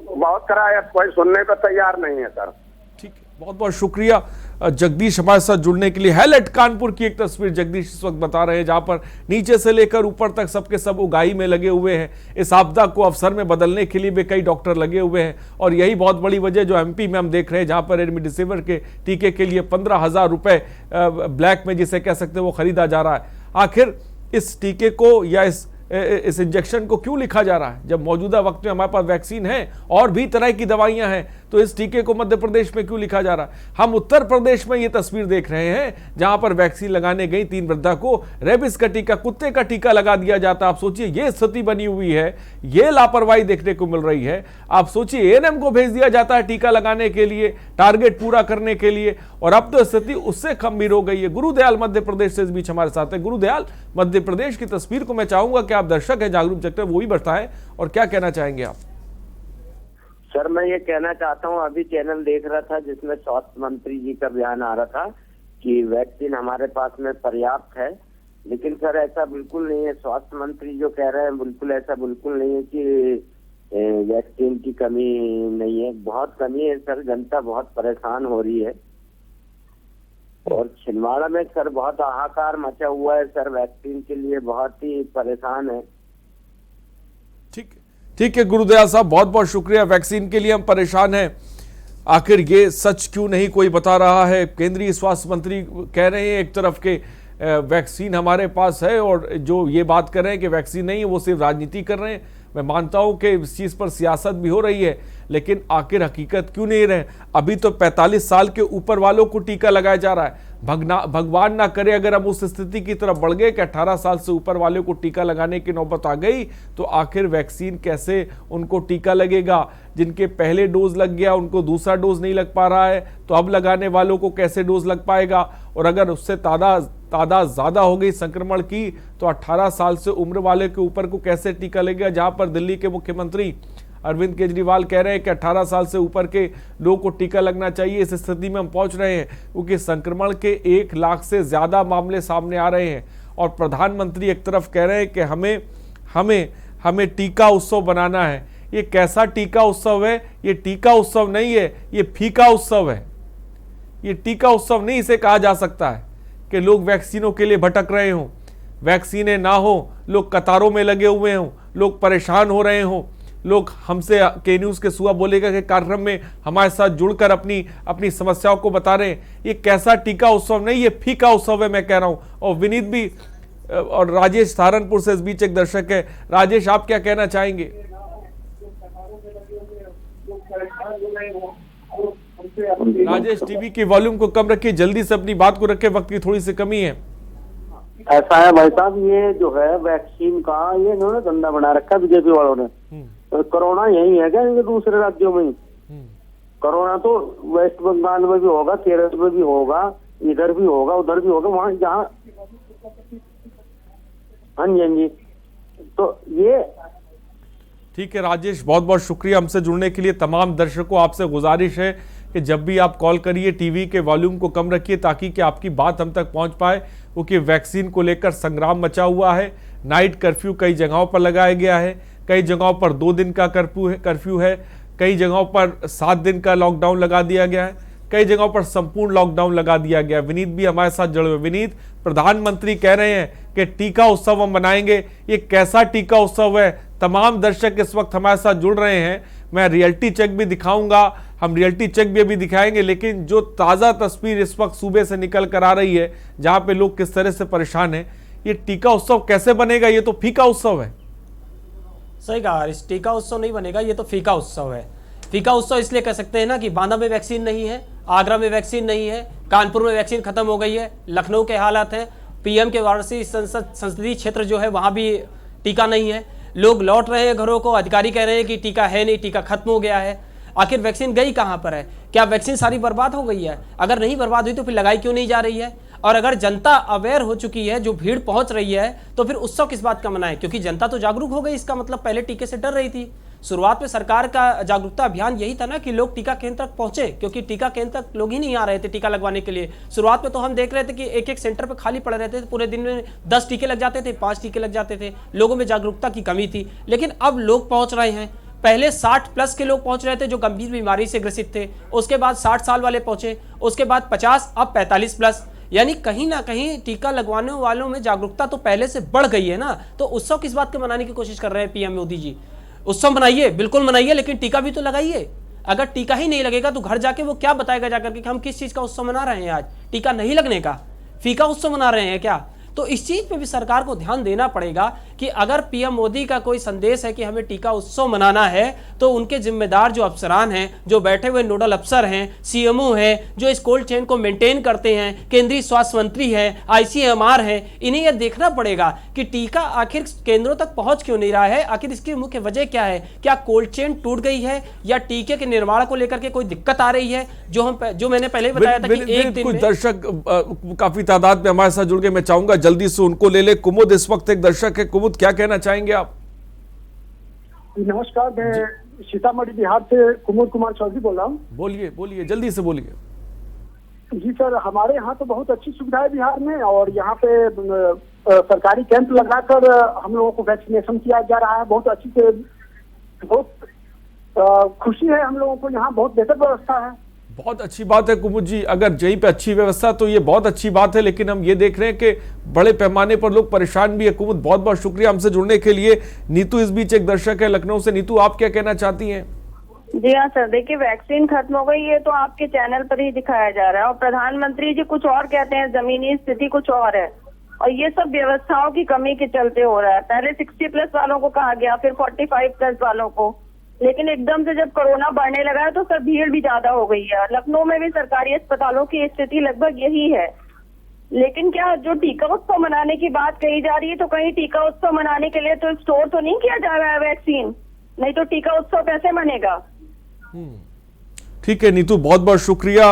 बहुत कराया, कोई सुनने को तैयार नहीं है सर। ठीक है, बहुत बहुत शुक्रिया जगदीश हमारे साथ जुड़ने के लिए। हैलट कानपुर की एक तस्वीर जगदीश इस वक्त बता रहे हैं, जहां पर नीचे से लेकर ऊपर तक सबके सब उगाही में लगे हुए हैं। इस आपदा को अवसर में बदलने के लिए भी कई डॉक्टर लगे हुए हैं। और यही बहुत बड़ी वजह जो एमपी में हम देख रहे हैं, जहां पर रेमडेसिविर के टीके के लिए 15,000 रुपए ब्लैक में जिसे कह सकते हैं वो खरीदा जा रहा है। आखिर इस टीके को या इस इंजेक्शन को क्यों लिखा जा रहा है, जब मौजूदा वक्त में हमारे पास वैक्सीन है और भी तरह की दवाइयां हैं, तो इस टीके को मध्य प्रदेश में क्यों लिखा जा रहा है? हम उत्तर प्रदेश में ये तस्वीर देख रहे हैं, जहां पर वैक्सीन लगाने गई 3 वृद्धा को रेबिस का टीका, कुत्ते का टीका लगा दिया जाता। आप सोचिए, ये स्थिति बनी हुई है, ये लापरवाही देखने को मिल रही है। आप सोचिए, एएनएम को भेज दिया जाता है टीका लगाने के लिए, टारगेट पूरा करने के लिए, और अब तो स्थिति उससे गंभीर हो गई है। गुरुदयाल मध्य प्रदेश से इस बीच हमारे साथ है। गुरुदयाल, मध्य प्रदेश की तस्वीर को मैं चाहूंगा कि आप दर्शक हैं जागरूक जगत, वो भी बताएं और क्या कहना चाहेंगे आप? सर मैं ये कहना चाहता हूँ, अभी चैनल देख रहा था जिसमें स्वास्थ्य मंत्री जी का बयान आ रहा था कि वैक्सीन हमारे पास में पर्याप्त है, लेकिन सर ऐसा बिल्कुल नहीं है। स्वास्थ्य मंत्री जो कह रहे हैं बिल्कुल ऐसा बिल्कुल नहीं है कि वैक्सीन की कमी नहीं है, बहुत कमी है सर। जनता बहुत परेशान हो रही है और छिंदवाड़ा में सर बहुत हाहाकार मचा हुआ है सर, वैक्सीन के लिए बहुत ही परेशान है। ठीक है गुरुदयाल साहब, बहुत बहुत शुक्रिया। वैक्सीन के लिए हम परेशान हैं, आखिर ये सच क्यों नहीं कोई बता रहा है? केंद्रीय स्वास्थ्य मंत्री कह रहे हैं एक तरफ के वैक्सीन हमारे पास है, और जो ये बात कर रहे हैं कि वैक्सीन नहीं है, वो सिर्फ राजनीति कर रहे हैं। मैं मानता हूं कि इस चीज़ पर सियासत भी हो रही है, लेकिन आखिर हकीकत क्यों नहीं रहे? अभी तो 45 साल के ऊपर वालों को टीका लगाया जा रहा है। भगवान ना करे अगर हम उस स्थिति की तरफ बढ़ गए कि 18 साल से ऊपर वालों को टीका लगाने की नौबत आ गई, तो आखिर वैक्सीन कैसे उनको टीका लगेगा? जिनके पहले डोज लग गया उनको दूसरा डोज नहीं लग पा रहा है, तो अब लगाने वालों को कैसे डोज लग पाएगा? और अगर उससे तादाद ज़्यादा हो गई संक्रमण की, तो 18 साल से उम्र वाले के ऊपर को कैसे टीका लगेगा? जहां पर दिल्ली के मुख्यमंत्री अरविंद केजरीवाल कह रहे हैं कि 18 साल से ऊपर के लोगों को टीका लगना चाहिए। इस स्थिति में हम पहुंच रहे हैं क्योंकि संक्रमण के 1 लाख से ज़्यादा मामले सामने आ रहे हैं, और प्रधानमंत्री एक तरफ कह रहे हैं कि हमें टीका उत्सव बनाना है। ये कैसा टीका उत्सव है? ये टीका उत्सव नहीं है, ये फीका उत्सव है। ये टीका उत्सव नहीं इसे कहा जा सकता है कि लोग वैक्सीनों के लिए भटक रहे हों, वैक्सीनें ना हो, लोग कतारों में लगे हुए हों, लोग परेशान हो रहे हों, लोग हमसे के न्यूज़ के सुबह बोलेगा के कार्यक्रम में हमारे साथ जुड़कर अपनी समस्याओं को बता रहे हैं। ये कैसा टीका उत्सव नहीं, ये फीका उत्सव है, मैं कह रहा हूं। और विनीत भी और राजेश सहारनपुर से इस बीच एक दर्शक है। राजेश, आप क्या कहना चाहेंगे? राजेश, टीवी की वॉल्यूम को कम रखिए, जल्दी से अपनी बात को रखें, वक्त की थोड़ी सी कमी है। ऐसा है भाई साहब, ये जो है वैक्सीन का ये इन्होंने धंधा बना रखा है बीजेपी वालों ने। तो कोरोना यही है क्या इनके दूसरे राज्यों में? कोरोना तो वेस्ट बंगाल में भी होगा, केरल में भी होगा, इधर भी होगा, उधर भी होगा, वहाँ जहाँ। हाँ जी हाँ जी। तो ये ठीक है राजेश, बहुत बहुत शुक्रिया हमसे जुड़ने के लिए। तमाम दर्शकों आपसे गुजारिश है कि जब भी आप कॉल करिए टीवी के वॉल्यूम को कम रखिए ताकि कि आपकी बात हम तक पहुंच पाए, क्योंकि वैक्सीन को लेकर संग्राम मचा हुआ है। नाइट कर्फ्यू कई जगहों पर लगाया गया है, कई जगहों पर 2 दिन का कर्फ्यू है, कई जगहों पर 7 दिन का लॉकडाउन लगा दिया गया है, कई जगहों पर संपूर्ण लॉकडाउन लगा दिया गया। विनीत भी हमारे साथ जुड़े हुए। विनीत, प्रधानमंत्री कह रहे हैं कि टीका उत्सव हम मनाएंगे, ये कैसा टीका उत्सव है? तमाम दर्शक इस वक्त हमारे साथ जुड़ रहे हैं। मैं रियलिटी चेक भी दिखाऊंगा, हम रियलिटी चेक भी अभी दिखाएंगे, लेकिन जो ताज़ा तस्वीर इस वक्त सूबे से निकल कर आ रही है, जहां पे लोग किस तरह से परेशान हैं, ये टीका उत्सव कैसे बनेगा? ये तो फीका उत्सव है। सही कहा, इस टीका उत्सव नहीं बनेगा, ये तो फीका उत्सव है। फीका उत्सव इसलिए कह सकते हैं ना कि बांदा में वैक्सीन नहीं है, आगरा में वैक्सीन नहीं है, कानपुर में वैक्सीन खत्म हो गई है, लखनऊ के हालात हैं, पीएम के वाराणसी संसदीय क्षेत्र जो है वहां भी टीका नहीं है। लोग लौट रहे हैं घरों को, अधिकारी कह रहे हैं कि टीका है नहीं, टीका खत्म हो गया है। आखिर वैक्सीन गई कहां पर है? क्या वैक्सीन सारी बर्बाद हो गई है? अगर नहीं बर्बाद हुई तो फिर लगाई क्यों नहीं जा रही है? और अगर जनता अवेयर हो चुकी है, जो भीड़ पहुंच रही है, तो फिर उत्सव किस बात का मनाएं? क्योंकि जनता तो जागरूक हो गई। इसका मतलब पहले टीके से डर रही थी। शुरुआत में सरकार का जागरूकता अभियान यही था ना कि लोग टीका केंद्र तक पहुंचे, क्योंकि टीका केंद्र तक लोग ही नहीं आ रहे थे टीका लगवाने के लिए। शुरुआत में तो हम देख रहे थे कि एक सेंटर पे खाली पड़े रहते थे, पूरे दिन में 10 टीके लग जाते थे, 5 टीके लग जाते थे। लोगों में जागरूकता की कमी थी, लेकिन अब लोग पहुंच रहे हैं। पहले 60+ के लोग पहुंच रहे थे जो गंभीर बीमारी से ग्रसित थे, उसके बाद 60 साल वाले पहुंचे, उसके बाद 50, अब 45+। यानी कहीं ना कहीं टीका लगवाने वालों में जागरूकता तो पहले से बढ़ गई है ना। तो उत्सव किस बात के मनाने की कोशिश कर रहे हैं पीएम मोदी जी? उत्सव मनाइए, बिल्कुल मनाइए, लेकिन टीका भी तो लगाइए। अगर टीका ही नहीं लगेगा तो घर जाके वो क्या बताएगा जाकर के कि हम किस चीज का उत्सव मना रहे हैं? आज टीका नहीं लगने का फीका उत्सव मना रहे हैं क्या? तो इस चीज पे भी सरकार को ध्यान देना पड़ेगा कि अगर पीएम मोदी का कोई संदेश है कि हमें टीका उत्सव मनाना है, तो उनके जिम्मेदार जो अफसरान हैं, जो बैठे हुए नोडल अफसर हैं, सीएमओ हैं, जो इस कोल्ड चेन को मेंटेन करते हैं, केंद्रीय स्वास्थ्य मंत्री हैं, आईसीएमआर हैं, इन्हें यह देखना पड़ेगा कि टीका आखिर केंद्रों तक पहुंच क्यों नहीं रहा है। आखिर इसकी मुख्य वजह क्या है? क्या कोल्ड चेन टूट गई है या टीके के निर्माण को लेकर के कोई दिक्कत आ रही है? जो मैंने पहले बताया था कि एक दिन में दर्शक काफी तादाद में हमारे साथ जुड़ गए। मैं चाहूंगा जल्दी से उनको ले ले। कुमुद इस वक्त एक दर्शक है। कुमुद, क्या कहना चाहेंगे आप? नमस्कार, मैं सीतामढ़ी बिहार से कुमुद कुमार चौधरी बोल रहा हूँ। बोलिए बोलिए, जल्दी से बोलिए। जी सर, हमारे यहाँ तो बहुत अच्छी सुविधा है बिहार में, और यहाँ पे सरकारी कैंप लगाकर हम लोगों को वैक्सीनेशन किया जा रहा है बहुत अच्छी से। बहुत खुशी है हम लोगों को, यहाँ बहुत बेहतर व्यवस्था है। बहुत अच्छी बात है कुमुद जी, अगर यहीं पे अच्छी व्यवस्था तो ये बहुत अच्छी बात है, लेकिन हम ये देख रहे हैं कि बड़े पैमाने पर लोग परेशान भी है। कुमुद, बहुत बहुत शुक्रिया हमसे जुड़ने के लिए। नीतू इस बीच एक दर्शक है लखनऊ से। नीतू, आप क्या कहना चाहती हैं? जी हाँ सर, देखिए वैक्सीन खत्म हो गई है तो आपके चैनल पर ही दिखाया जा रहा है, और प्रधानमंत्री जी कुछ और कहते हैं, जमीनी स्थिति कुछ और है, और ये सब व्यवस्थाओं की कमी के चलते हो रहा है। पहले 60+ वालों को कहा गया, फिर 45+ वालों को, लेकिन एकदम से जब कोरोना बढ़ने लगा है तो सर भीड़ भी ज्यादा हो गई है। लखनऊ में भी सरकारी अस्पतालों की स्थिति लगभग यही है। लेकिन क्या जो टीका उत्सव मनाने की बात कही जा रही है, तो कहीं टीका उत्सव मनाने के लिए तो स्टोर तो नहीं किया जा रहा है वैक्सीन, नहीं तो टीका उत्सव कैसे मनेगा? ठीक है नीतू, बहुत बहुत शुक्रिया।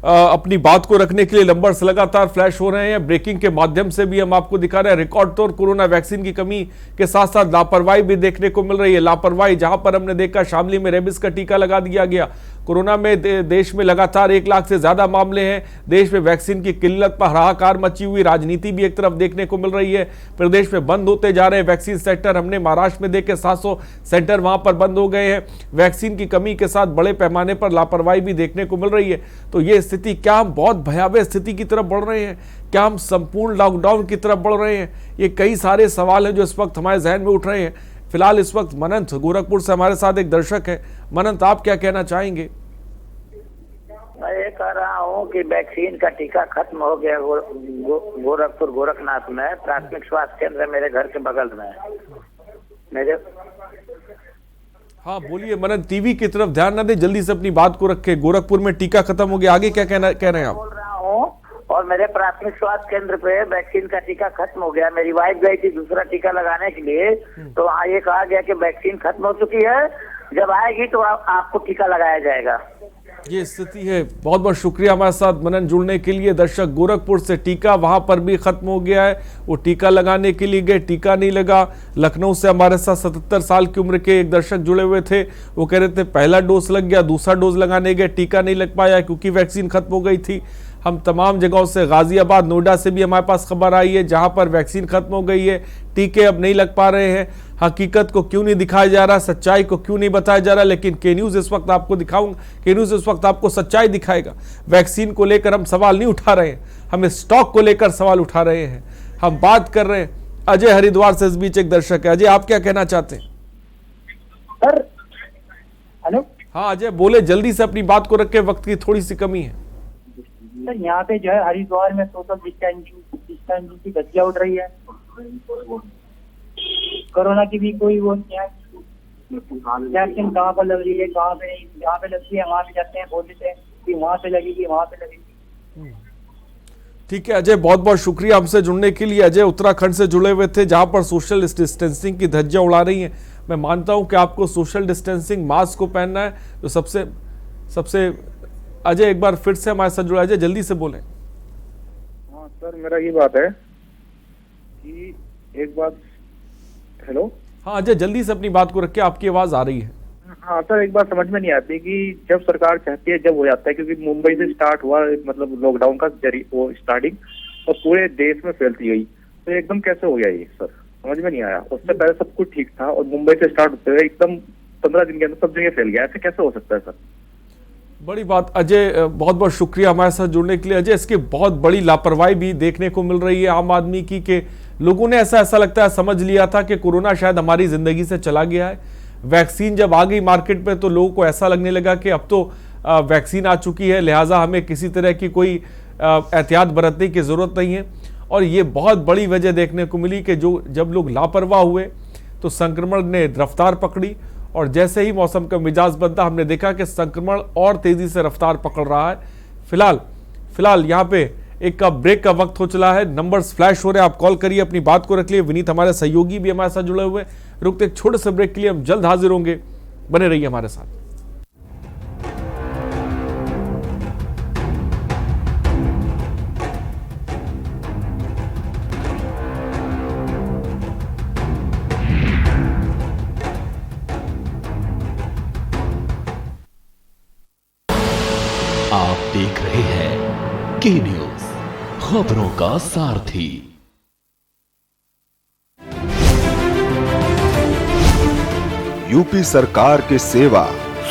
अपनी बात को रखने के लिए नंबर्स लगातार फ्लैश हो रहे हैं। ब्रेकिंग के माध्यम से भी हम आपको दिखा रहे हैं रिकॉर्ड तौर कोरोना वैक्सीन की कमी के साथ साथ लापरवाही भी देखने को मिल रही है। लापरवाही जहां पर हमने देखा शामली में रेबिस का टीका लगा दिया गया। कोरोना में देश में लगातार 1 लाख से ज्यादा मामले हैं। देश में वैक्सीन की किल्लत पर हाहाकार मची हुई, राजनीति भी एक तरफ देखने को मिल रही है। प्रदेश में बंद होते जा रहे वैक्सीन सेंटर, हमने महाराष्ट्र में देखे 700 सेंटर वहां पर बंद हो गए हैं। वैक्सीन की कमी के साथ बड़े पैमाने पर लापरवाही भी देखने को मिल रही है। तो ये स्थिति, क्या हम बहुत भयावह स्थिति की तरफ बढ़ रहे हैं? क्या हम संपूर्ण लॉकडाउन की तरफ बढ़ रहे हैं? ये कई सारे सवाल हैं जो इस वक्त हमारे जहन में उठ रहे हैं। फिलहाल इस वक्त मनंत गोरखपुर से हमारे साथ एक दर्शक है। मनंत, आप क्या कहना चाहेंगे? मैं ये कह रहा हूँ कि वैक्सीन का टीका खत्म हो गया गोरखपुर गोरखनाथ में। प्राथमिक स्वास्थ्य केंद्र मेरे घर के बगल में मेरे। हाँ बोलिए मनंत, टीवी की तरफ ध्यान न दे, जल्दी से अपनी बात को रखे। गोरखपुर में टीका खत्म हो गया, आगे क्या कह रहे हैं आप? बोल रहा हूँ, और मेरे प्राथमिक स्वास्थ्य केंद्र पे वैक्सीन का टीका खत्म हो गया। मेरी वाइफ गई थी दूसरा टीका लगाने के लिए, तो वहाँ ये कहा गया कि वैक्सीन खत्म हो चुकी है, जब आएगी तो आपको टीका लगाया जाएगा। ये स्थिति है। बहुत बहुत शुक्रिया हमारे साथ मनन जुड़ने के लिए। दर्शक, गोरखपुर से टीका वहां पर भी खत्म हो गया है, वो टीका लगाने के लिए गए, टीका नहीं लगा। लखनऊ से हमारे साथ 77 साल की उम्र के एक दर्शक जुड़े हुए थे, वो कह रहे थे पहला डोज लग गया, दूसरा डोज लगाने गए, टीका नहीं लग पाया क्योंकि वैक्सीन खत्म हो गई थी। हम तमाम जगहों से, गाजियाबाद, नोएडा से भी हमारे पास खबर आई है जहां पर वैक्सीन खत्म हो गई है, टीके अब नहीं लग पा रहे हैं। हकीकत को क्यों नहीं दिखाया जा रहा, सच्चाई को क्यों नहीं बताया जा रहा, लेकिन के न्यूज़ इस वक्त आपको दिखाऊंगा, के न्यूज़ इस वक्त आपको सच्चाई दिखाएगा। वैक्सीन को लेकर हम सवाल नहीं उठा रहे हैं, हम स्टॉक को लेकर सवाल उठा रहे हैं। हम बात कर रहे हैं अजय हरिद्वार से, इस बीच एक दर्शक है। अजय, आप क्या कहना चाहते हैं? Sir hello. हाँ अजय बोले, जल्दी से अपनी बात को रखे, वक्त की थोड़ी सी कमी है। सर यहाँ पे जो है हरिद्वार में सोशल डिस्टेंसिंग की धज्जियां उड़ रही है, कोरोना की भी कोई वो नहीं है। वैक्सीन कहाँ पर लग रही है, कहाँ पे नहीं, जहाँ पे लगती है वहाँ पे जाते हैं, बोल देते हैं कि वहाँ पे लगेगी, वहाँ पे लगेगी। ठीक है अजय, बहुत बहुत शुक्रिया हमसे जुड़ने के लिए। अजय उत्तराखंड से जुड़े हुए थे जहां पर सोशल डिस्टेंसिंग की धज्जियां उड़ा रही हैं। मैं मानता हूं कि आपको सोशल डिस्टेंसिंग मास्क को पहनना है, तो सबसे अजय एक बार फिर से हमारे साथ जुड़ा। अजय जल्दी से बोलें। हाँ सर, मेरा ये बात है कि एक बात, हेलो। हाँ अजय जल्दी से अपनी बात को रखिए, आपकी आवाज आ रही है। हाँ सर, एक बात समझ में नहीं आती कि जब सरकार चाहती है जब हो जाता है, क्योंकि मुंबई से स्टार्ट हुआ मतलब लॉकडाउन का वो स्टार्टिंग और पूरे देश में फैलती गई, तो एकदम कैसे हो गया ये सर, समझ में नहीं आया। उससे पहले सब कुछ ठीक था और मुंबई से स्टार्ट होते हुए एकदम 15 दिन के अंदर सब जगह फैल गया, ऐसे कैसे हो सकता है सर? बड़ी बात अजय, बहुत बहुत शुक्रिया हमारे साथ जुड़ने के लिए। अजय, इसकी बहुत बड़ी लापरवाही भी देखने को मिल रही है आम आदमी की, कि लोगों ने ऐसा लगता है समझ लिया था कि कोरोना शायद हमारी जिंदगी से चला गया है। वैक्सीन जब आ गई मार्केट में तो लोगों को ऐसा लगने लगा कि अब तो वैक्सीन आ चुकी है, लिहाजा हमें किसी तरह की कोई एहतियात बरतने की ज़रूरत नहीं है। और ये बहुत बड़ी वजह देखने को मिली कि जब लोग लापरवाह हुए तो संक्रमण ने रफ्तार पकड़ी, और जैसे ही मौसम का मिजाज बदला हमने देखा कि संक्रमण और तेज़ी से रफ्तार पकड़ रहा है। फिलहाल यहाँ पे एक का ब्रेक का वक्त हो चला है, नंबर्स फ्लैश हो रहे हैं, आप कॉल करिए, अपनी बात को रख लिए। विनीत हमारे सहयोगी भी हमारे साथ जुड़े हुए। रुकते एक छोटे से ब्रेक के लिए, हम जल्द हाजिर होंगे, बने रहिए हमारे साथ। आप देख रहे हैं के न्यूज, खबरों का सारथी। यूपी सरकार के सेवा,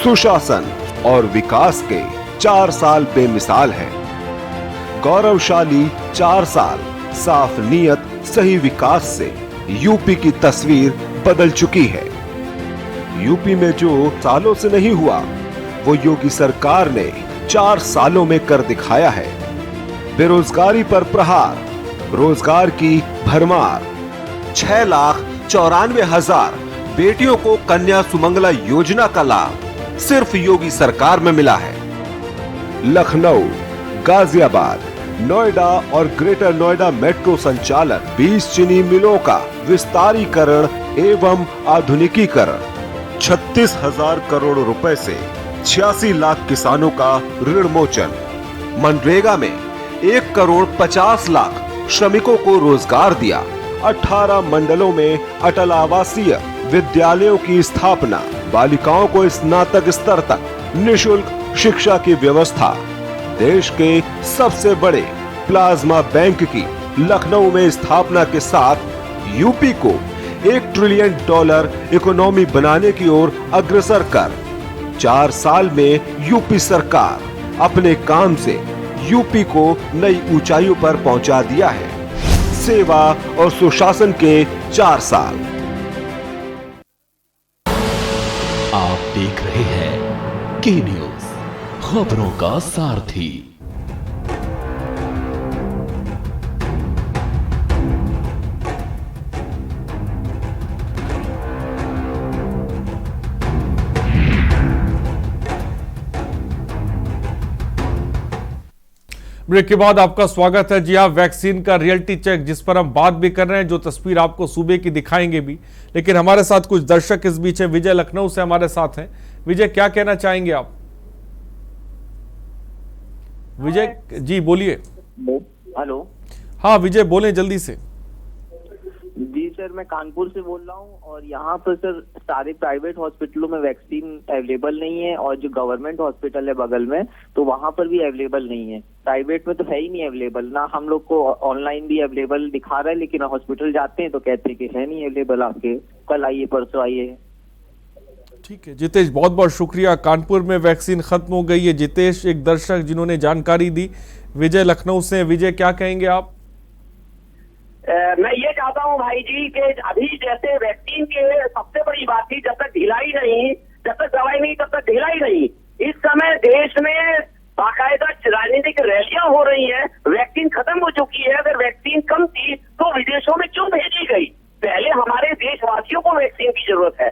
सुशासन और विकास के 4 साल बेमिसाल हैं। गौरवशाली 4 साल, साफ नीयत, सही विकास से यूपी की तस्वीर बदल चुकी है। यूपी में जो सालों से नहीं हुआ, वो योगी सरकार ने 4 सालों में कर दिखाया है। बेरोजगारी पर प्रहार, रोजगार की भरमार, 6,94,000 बेटियों को कन्या सुमंगला योजना का लाभ सिर्फ योगी सरकार में मिला है। लखनऊ, गाजियाबाद, नोएडा और ग्रेटर नोएडा मेट्रो संचालन, 20 चीनी मिलों का विस्तारीकरण एवं आधुनिकीकरण, 36,000 करोड़ रुपए से 86 लाख किसानों का ऋण मोचन, मनरेगा में 1,50,00,000 श्रमिकों को रोजगार दिया, 18 मंडलों में अटल आवासीय विद्यालयों की स्थापना, बालिकाओं को स्नातक स्तर तक निशुल्क शिक्षा की व्यवस्था, देश के सबसे बड़े प्लाज्मा बैंक की लखनऊ में स्थापना के साथ यूपी को $1 ट्रिलियन इकोनॉमी बनाने की ओर अग्रसर कर 4 साल में यूपी सरकार अपने काम से यूपी को नई ऊंचाइयों पर पहुंचा दिया है। सेवा और सुशासन के 4 साल। आप देख रहे हैं के न्यूज, खबरों का सारथी। ब्रेक के बाद आपका स्वागत है। जी हाँ, वैक्सीन का रियलिटी चेक जिस पर हम बात भी कर रहे हैं, जो तस्वीर आपको सूबे की दिखाएंगे भी, लेकिन हमारे साथ कुछ दर्शक इस बीच है। विजय लखनऊ से हमारे साथ हैं। विजय, क्या कहना चाहेंगे आप? विजय जी बोलिए। हेलो। हाँ विजय बोलें जल्दी से। जी सर, मैं कानपुर से बोल रहा हूँ और यहाँ पर सर सारे प्राइवेट हॉस्पिटलों में वैक्सीन अवेलेबल नहीं है और जो गवर्नमेंट हॉस्पिटल है बगल में तो वहाँ पर भी अवेलेबल नहीं है। प्राइवेट में तो है ही नहीं अवेलेबल, ना हम लोग को ऑनलाइन भी अवेलेबल दिखा रहा है, लेकिन हॉस्पिटल जाते हैं तो कहते हैं कि है नहीं अवेलेबल, आपके कल आइए परसों आइए। ठीक है जितेश, बहुत बहुत शुक्रिया। कानपुर में वैक्सीन खत्म हो गई है। जितेश एक दर्शक जिन्होंने जानकारी दी। विजय लखनऊ से, विजय क्या कहेंगे आप? मैं ये चाहता हूँ भाई जी कि अभी जैसे वैक्सीन के सबसे बड़ी बात थी, जब तक ढिलाई नहीं, जब तक दवाई नहीं तब तक ढिलाई नहीं। इस समय देश में बाकायदा राजनीतिक रैलियां हो रही हैं, वैक्सीन खत्म हो चुकी है। अगर वैक्सीन कम थी तो विदेशों में क्यों भेजी गई? पहले हमारे देशवासियों को वैक्सीन की जरूरत है,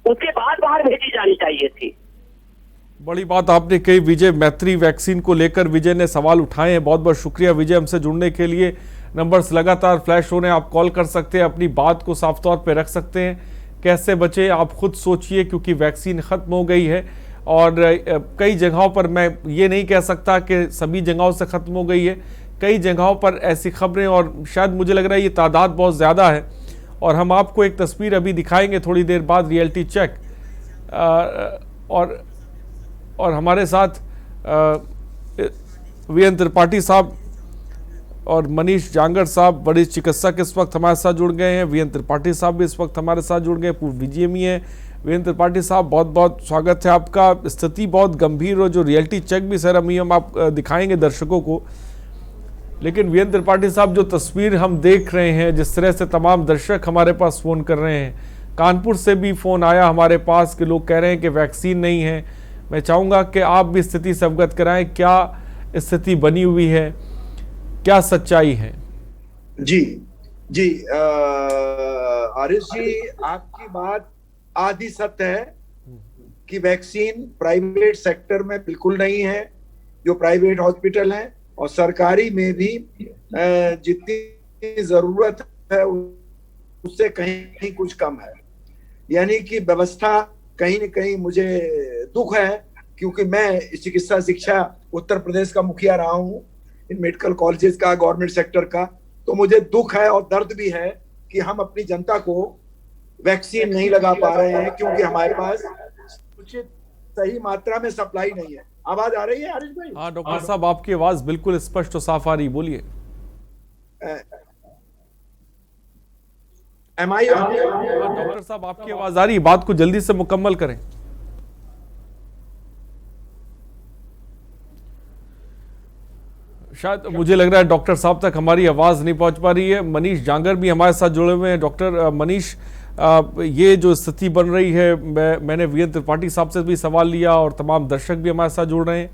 उसके बाद बाहर भेजी जानी चाहिए थी। बड़ी बात आपने कही विजय। मैत्री वैक्सीन को लेकर विजय ने सवाल उठाए हैं। बहुत बहुत शुक्रिया विजय हमसे जुड़ने के लिए। नंबर्स लगातार फ्लैश हो रहे हैं, आप कॉल कर सकते हैं, अपनी बात को साफ तौर पे रख सकते हैं। कैसे बचे आप खुद सोचिए, क्योंकि वैक्सीन खत्म हो गई है और कई जगहों पर, मैं ये नहीं कह सकता कि सभी जगहों से खत्म हो गई है, कई जगहों पर ऐसी खबरें, और शायद मुझे लग रहा है ये तादाद बहुत ज़्यादा है। और हम आपको एक तस्वीर अभी दिखाएंगे थोड़ी देर बाद, रियलिटी चेक। और हमारे साथ वीएन त्रिपाठी साहब और मनीष जांगर साहब वरिष्ठ चिकित्सक इस वक्त हमारे साथ जुड़ गए हैं। वीएन त्रिपाठी साहब भी इस वक्त हमारे साथ जुड़ गए, पूर्व बीजीएमई है। वीएन त्रिपाठी साहब बहुत बहुत स्वागत है आपका। स्थिति बहुत गंभीर और जो रियलिटी चेक भी सर हम आप दिखाएंगे दर्शकों को, लेकिन वीएन त्रिपाठी साहब जो तस्वीर हम देख रहे हैं, जिस तरह से तमाम दर्शक हमारे पास फ़ोन कर रहे हैं, कानपुर से भी फ़ोन आया हमारे पास कि लोग कह रहे हैं कि वैक्सीन नहीं है। मैं चाहूँगा कि आप भी स्थिति से अवगत कराएं, क्या स्थिति बनी हुई है, क्या सच्चाई है? जी जी आरिश जी, आपकी बात आधी सत्य है कि वैक्सीन प्राइवेट सेक्टर में बिल्कुल नहीं है। जो प्राइवेट हॉस्पिटल हैं और सरकारी में भी जितनी जरूरत है उससे कहीं कुछ कम है। यानी कि व्यवस्था कहीं न कहीं मुझे दुख है, क्योंकि मैं चिकित्सा शिक्षा उत्तर प्रदेश का मुखिया रहा हूँ, इन मेडिकल कॉलेजेस का, गवर्नमेंट सेक्टर का, तो मुझे दुख है और दर्द भी है कि हम अपनी जनता को वैक्सीन नहीं लगा पा रहे हैं, क्योंकि हमारे पास उचित सही मात्रा में सप्लाई नहीं है। आवाज आ रही है आरिश भाई? हाँ डॉक्टर साहब, आपकी आवाज बिल्कुल स्पष्ट और साफ आ रही, बोलिए। डॉक्टर साहब आपकी आवाज आ रही, बात को जल्दी से मुकम्मल करें। शायद मुझे लग रहा है डॉक्टर साहब तक हमारी आवाज़ नहीं पहुंच पा रही है। मनीष जांगर भी हमारे साथ जुड़े हुए हैं। डॉक्टर मनीष, ये जो स्थिति बन रही है, मैंने वीएन त्रिपाठी साहब से भी सवाल लिया और तमाम दर्शक भी हमारे साथ जुड़ रहे हैं।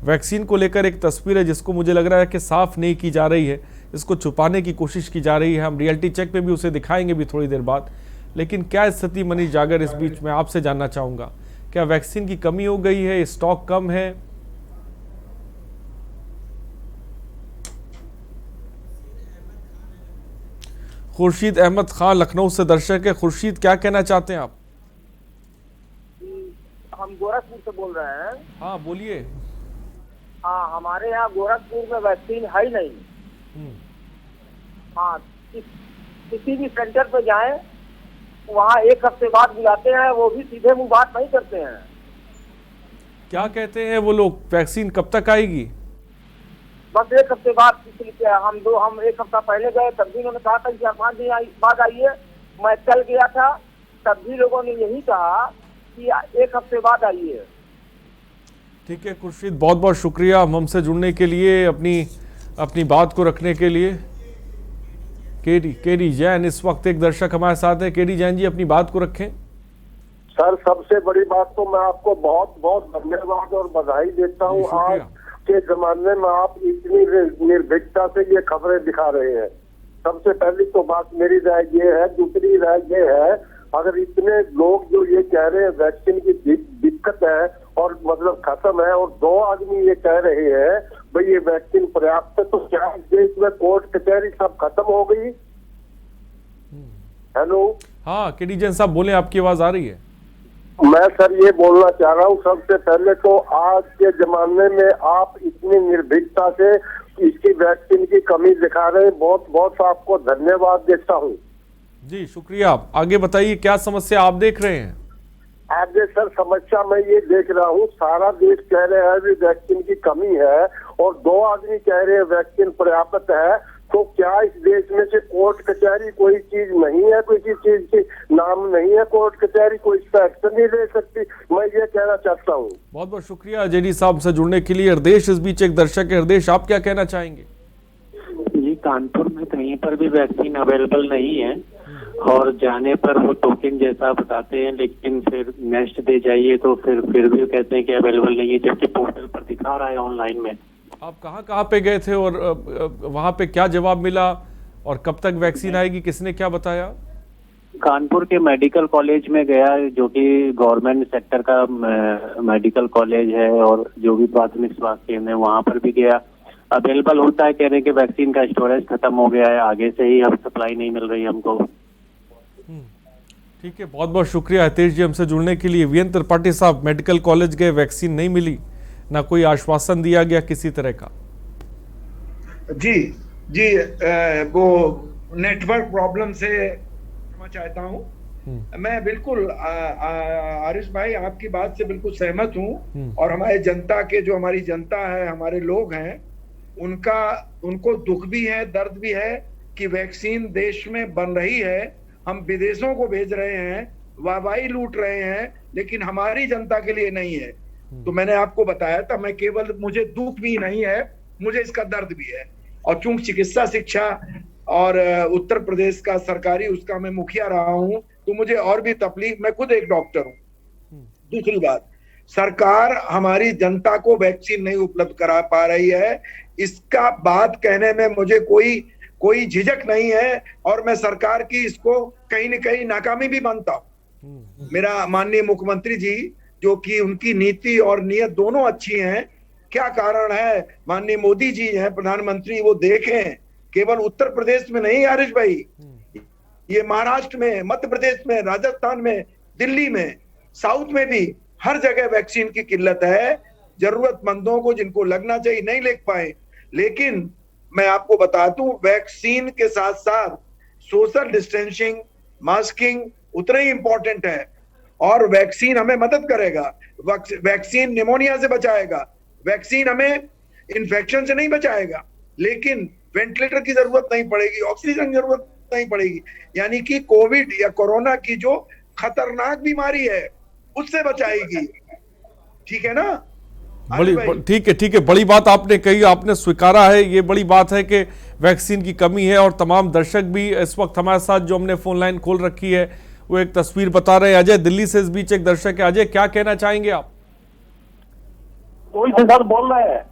वैक्सीन को लेकर एक तस्वीर है जिसको मुझे लग रहा है कि साफ नहीं की जा रही है, इसको छुपाने की कोशिश की जा रही है। हम रियलिटी चेक पे भी उसे दिखाएंगे भी थोड़ी देर बाद। लेकिन क्या स्थिति मनीष जांगर, इस बीच में आपसे जानना चाहूँगा, क्या वैक्सीन की कमी हो गई है, स्टॉक कम है? खुर्शीद अहमद खान लखनऊ से दर्शक है। खुर्शीद, क्या कहना चाहते हैं आप? हम गोरखपुर से बोल रहे हैं। हाँ बोलिए। हाँ, हमारे यहाँ गोरखपुर में वैक्सीन है ही नहीं। हाँ, किसी भी सेंटर पे जाएं, वहाँ एक हफ्ते बाद बुलाते हैं, वो भी सीधे मुंह बात नहीं करते हैं। क्या कहते हैं वो लोग, वैक्सीन कब तक आएगी? बस एक हफ्ते बाद। हम एक हफ्ता पहले गए, तब भी उन्होंने कहा था कि 5 दिन बाद आइए। मैं चल गया था, तब भी लोगों ने यही कहा कि एक हफ्ते बाद आइए। ठीक है खुर्शीद, बहुत बहुत शुक्रिया हमसे जुड़ने के लिए, अपनी बात को रखने के लिए। केडी जैन इस वक्त एक दर्शक हमारे साथ है। केडी जैन जी, अपनी बात को रखें। सर, सबसे बड़ी बात तो मैं आपको बहुत बहुत धन्यवाद और बधाई देता हूँ। आज के जमाने में आप इतनी निर्भीकता से ये खबरें दिखा रहे हैं। सबसे पहली तो बात मेरी राय ये है। दूसरी राय ये है, अगर इतने लोग जो ये कह रहे हैं वैक्सीन की दिक्कत है और मतलब खत्म है, और 2 आदमी ये कह रहे हैं भाई ये वैक्सीन पर्याप्त है, तो क्या देश में कोर्ट कचहरी सब खत्म हो गई? हेलो, हाँ केडी जैन साहब बोले, आपकी आवाज आ रही है। मैं सर ये बोलना चाह रहा हूँ, सबसे पहले तो आज के जमाने में आप इतनी निर्भीकता से इसकी वैक्सीन की कमी दिखा रहे हैं, बहुत बहुत आपको धन्यवाद देता हूँ। जी शुक्रिया। आगे बताइए क्या समस्या आप देख रहे हैं? आगे सर समस्या मैं ये देख रहा हूँ, सारा देश कह रहे हैं भी वैक्सीन की कमी है और 2 आदमी कह रहे हैं वैक्सीन पर्याप्त है, तो क्या इस देश में से कोर्ट कचहरी कोई चीज नहीं है, किसी चीज की नाम नहीं है कोर्ट कचहरी, कोई इस पर एक्शन नहीं ले सकती? मैं ये कहना चाहता हूँ। बहुत बहुत शुक्रिया जेडी साहब से जुड़ने के लिए। हृदय इस बीच एक दर्शक है। हृदय, आप क्या कहना चाहेंगे? जी, कानपुर में कहीं पर भी वैक्सीन अवेलेबल नहीं है और जाने पर वो टोकन जैसा बताते हैं, लेकिन फिर नेक्स्ट डे जाइए तो फिर भी कहते हैं कि अवेलेबल नहीं है, जबकि पोर्टल पर दिखा रहा है ऑनलाइन में। आप कहाँ पे गए थे और वहाँ पे क्या जवाब मिला और कब तक वैक्सीन आएगी, किसने क्या बताया? कानपुर के मेडिकल कॉलेज में गया, जो कि गवर्नमेंट सेक्टर का मेडिकल कॉलेज है, और जो भी प्राथमिक स्वास्थ्य केंद्र है वहाँ पर भी गया। अवेलेबल होता है, कह रहे हैं कि वैक्सीन का स्टोरेज खत्म हो गया है, आगे से ही अब सप्लाई नहीं मिल रही हमको। ठीक है, बहुत बहुत शुक्रिया हितेश जी हमसे जुड़ने के लिए। वीएन त्रिपाठी साहब, मेडिकल कॉलेज गए, वैक्सीन नहीं मिली, ना कोई आश्वासन दिया गया किसी तरह का। जी वो नेटवर्क प्रॉब्लम से क्षमा चाहता हूँ। मैं बिल्कुल आरिश भाई आपकी बात से बिल्कुल सहमत हूँ, और हमारे जनता के जो हमारी जनता है, हमारे लोग हैं, उनको दुख भी है, दर्द भी है कि वैक्सीन देश में बन रही है, हम विदेशों को भेज रहे हैं, वाहवाही लूट रहे हैं, लेकिन हमारी जनता के लिए नहीं है। तो मैंने आपको बताया था, मैं केवल, मुझे दुख भी नहीं है, मुझे इसका दर्द भी है। और चूंकि चिकित्सा शिक्षा और उत्तर प्रदेश का सरकारी उसका मैं मुखिया रहा हूं, तो मुझे और भी तकलीफ, मैं खुद एक डॉक्टर हूं। दूसरी बात, सरकार हमारी जनता को वैक्सीन नहीं उपलब्ध करा पा रही है, इसका बात कहने में मुझे कोई झिझक नहीं है, और मैं सरकार की इसको कहीं न कहीं नाकामी भी मानता हूं। मेरा माननीय मुख्यमंत्री जी, जो कि उनकी नीति और नियत दोनों अच्छी हैं, क्या कारण है, माननीय मोदी जी हैं प्रधानमंत्री, वो देखें केवल उत्तर प्रदेश में नहीं आरिश भाई, ये महाराष्ट्र में, मध्य प्रदेश में, राजस्थान में, दिल्ली में, साउथ में भी हर जगह वैक्सीन की किल्लत है। जरूरतमंदों को जिनको लगना चाहिए नहीं ले पाए। लेकिन मैं आपको बता दूं, वैक्सीन के साथ साथ सोशल डिस्टेंसिंग, मास्किंग उतना ही इंपॉर्टेंट है, और वैक्सीन हमें मदद करेगा। वैक्सीन निमोनिया से बचाएगा, वैक्सीन हमें इन्फेक्शन से नहीं बचाएगा, लेकिन वेंटिलेटर की जरूरत नहीं पड़ेगी, ऑक्सीजन की जरूरत नहीं पड़ेगी, यानी कि कोविड या कोरोना की जो खतरनाक बीमारी है उससे बचाएगी। ठीक है ना? ठीक है, बड़ी बात आपने कही, आपने स्वीकारा है, ये बड़ी बात है कि वैक्सीन की कमी है। और तमाम दर्शक भी इस वक्त हमारे साथ, जो हमने फोन लाइन खोल रखी है, वो एक तस्वीर बता रहे हैं। अजय दिल्ली से इस बीच एक दर्शक है। अजय, क्या कहना चाहेंगे आप? सर बोल रहे हैं?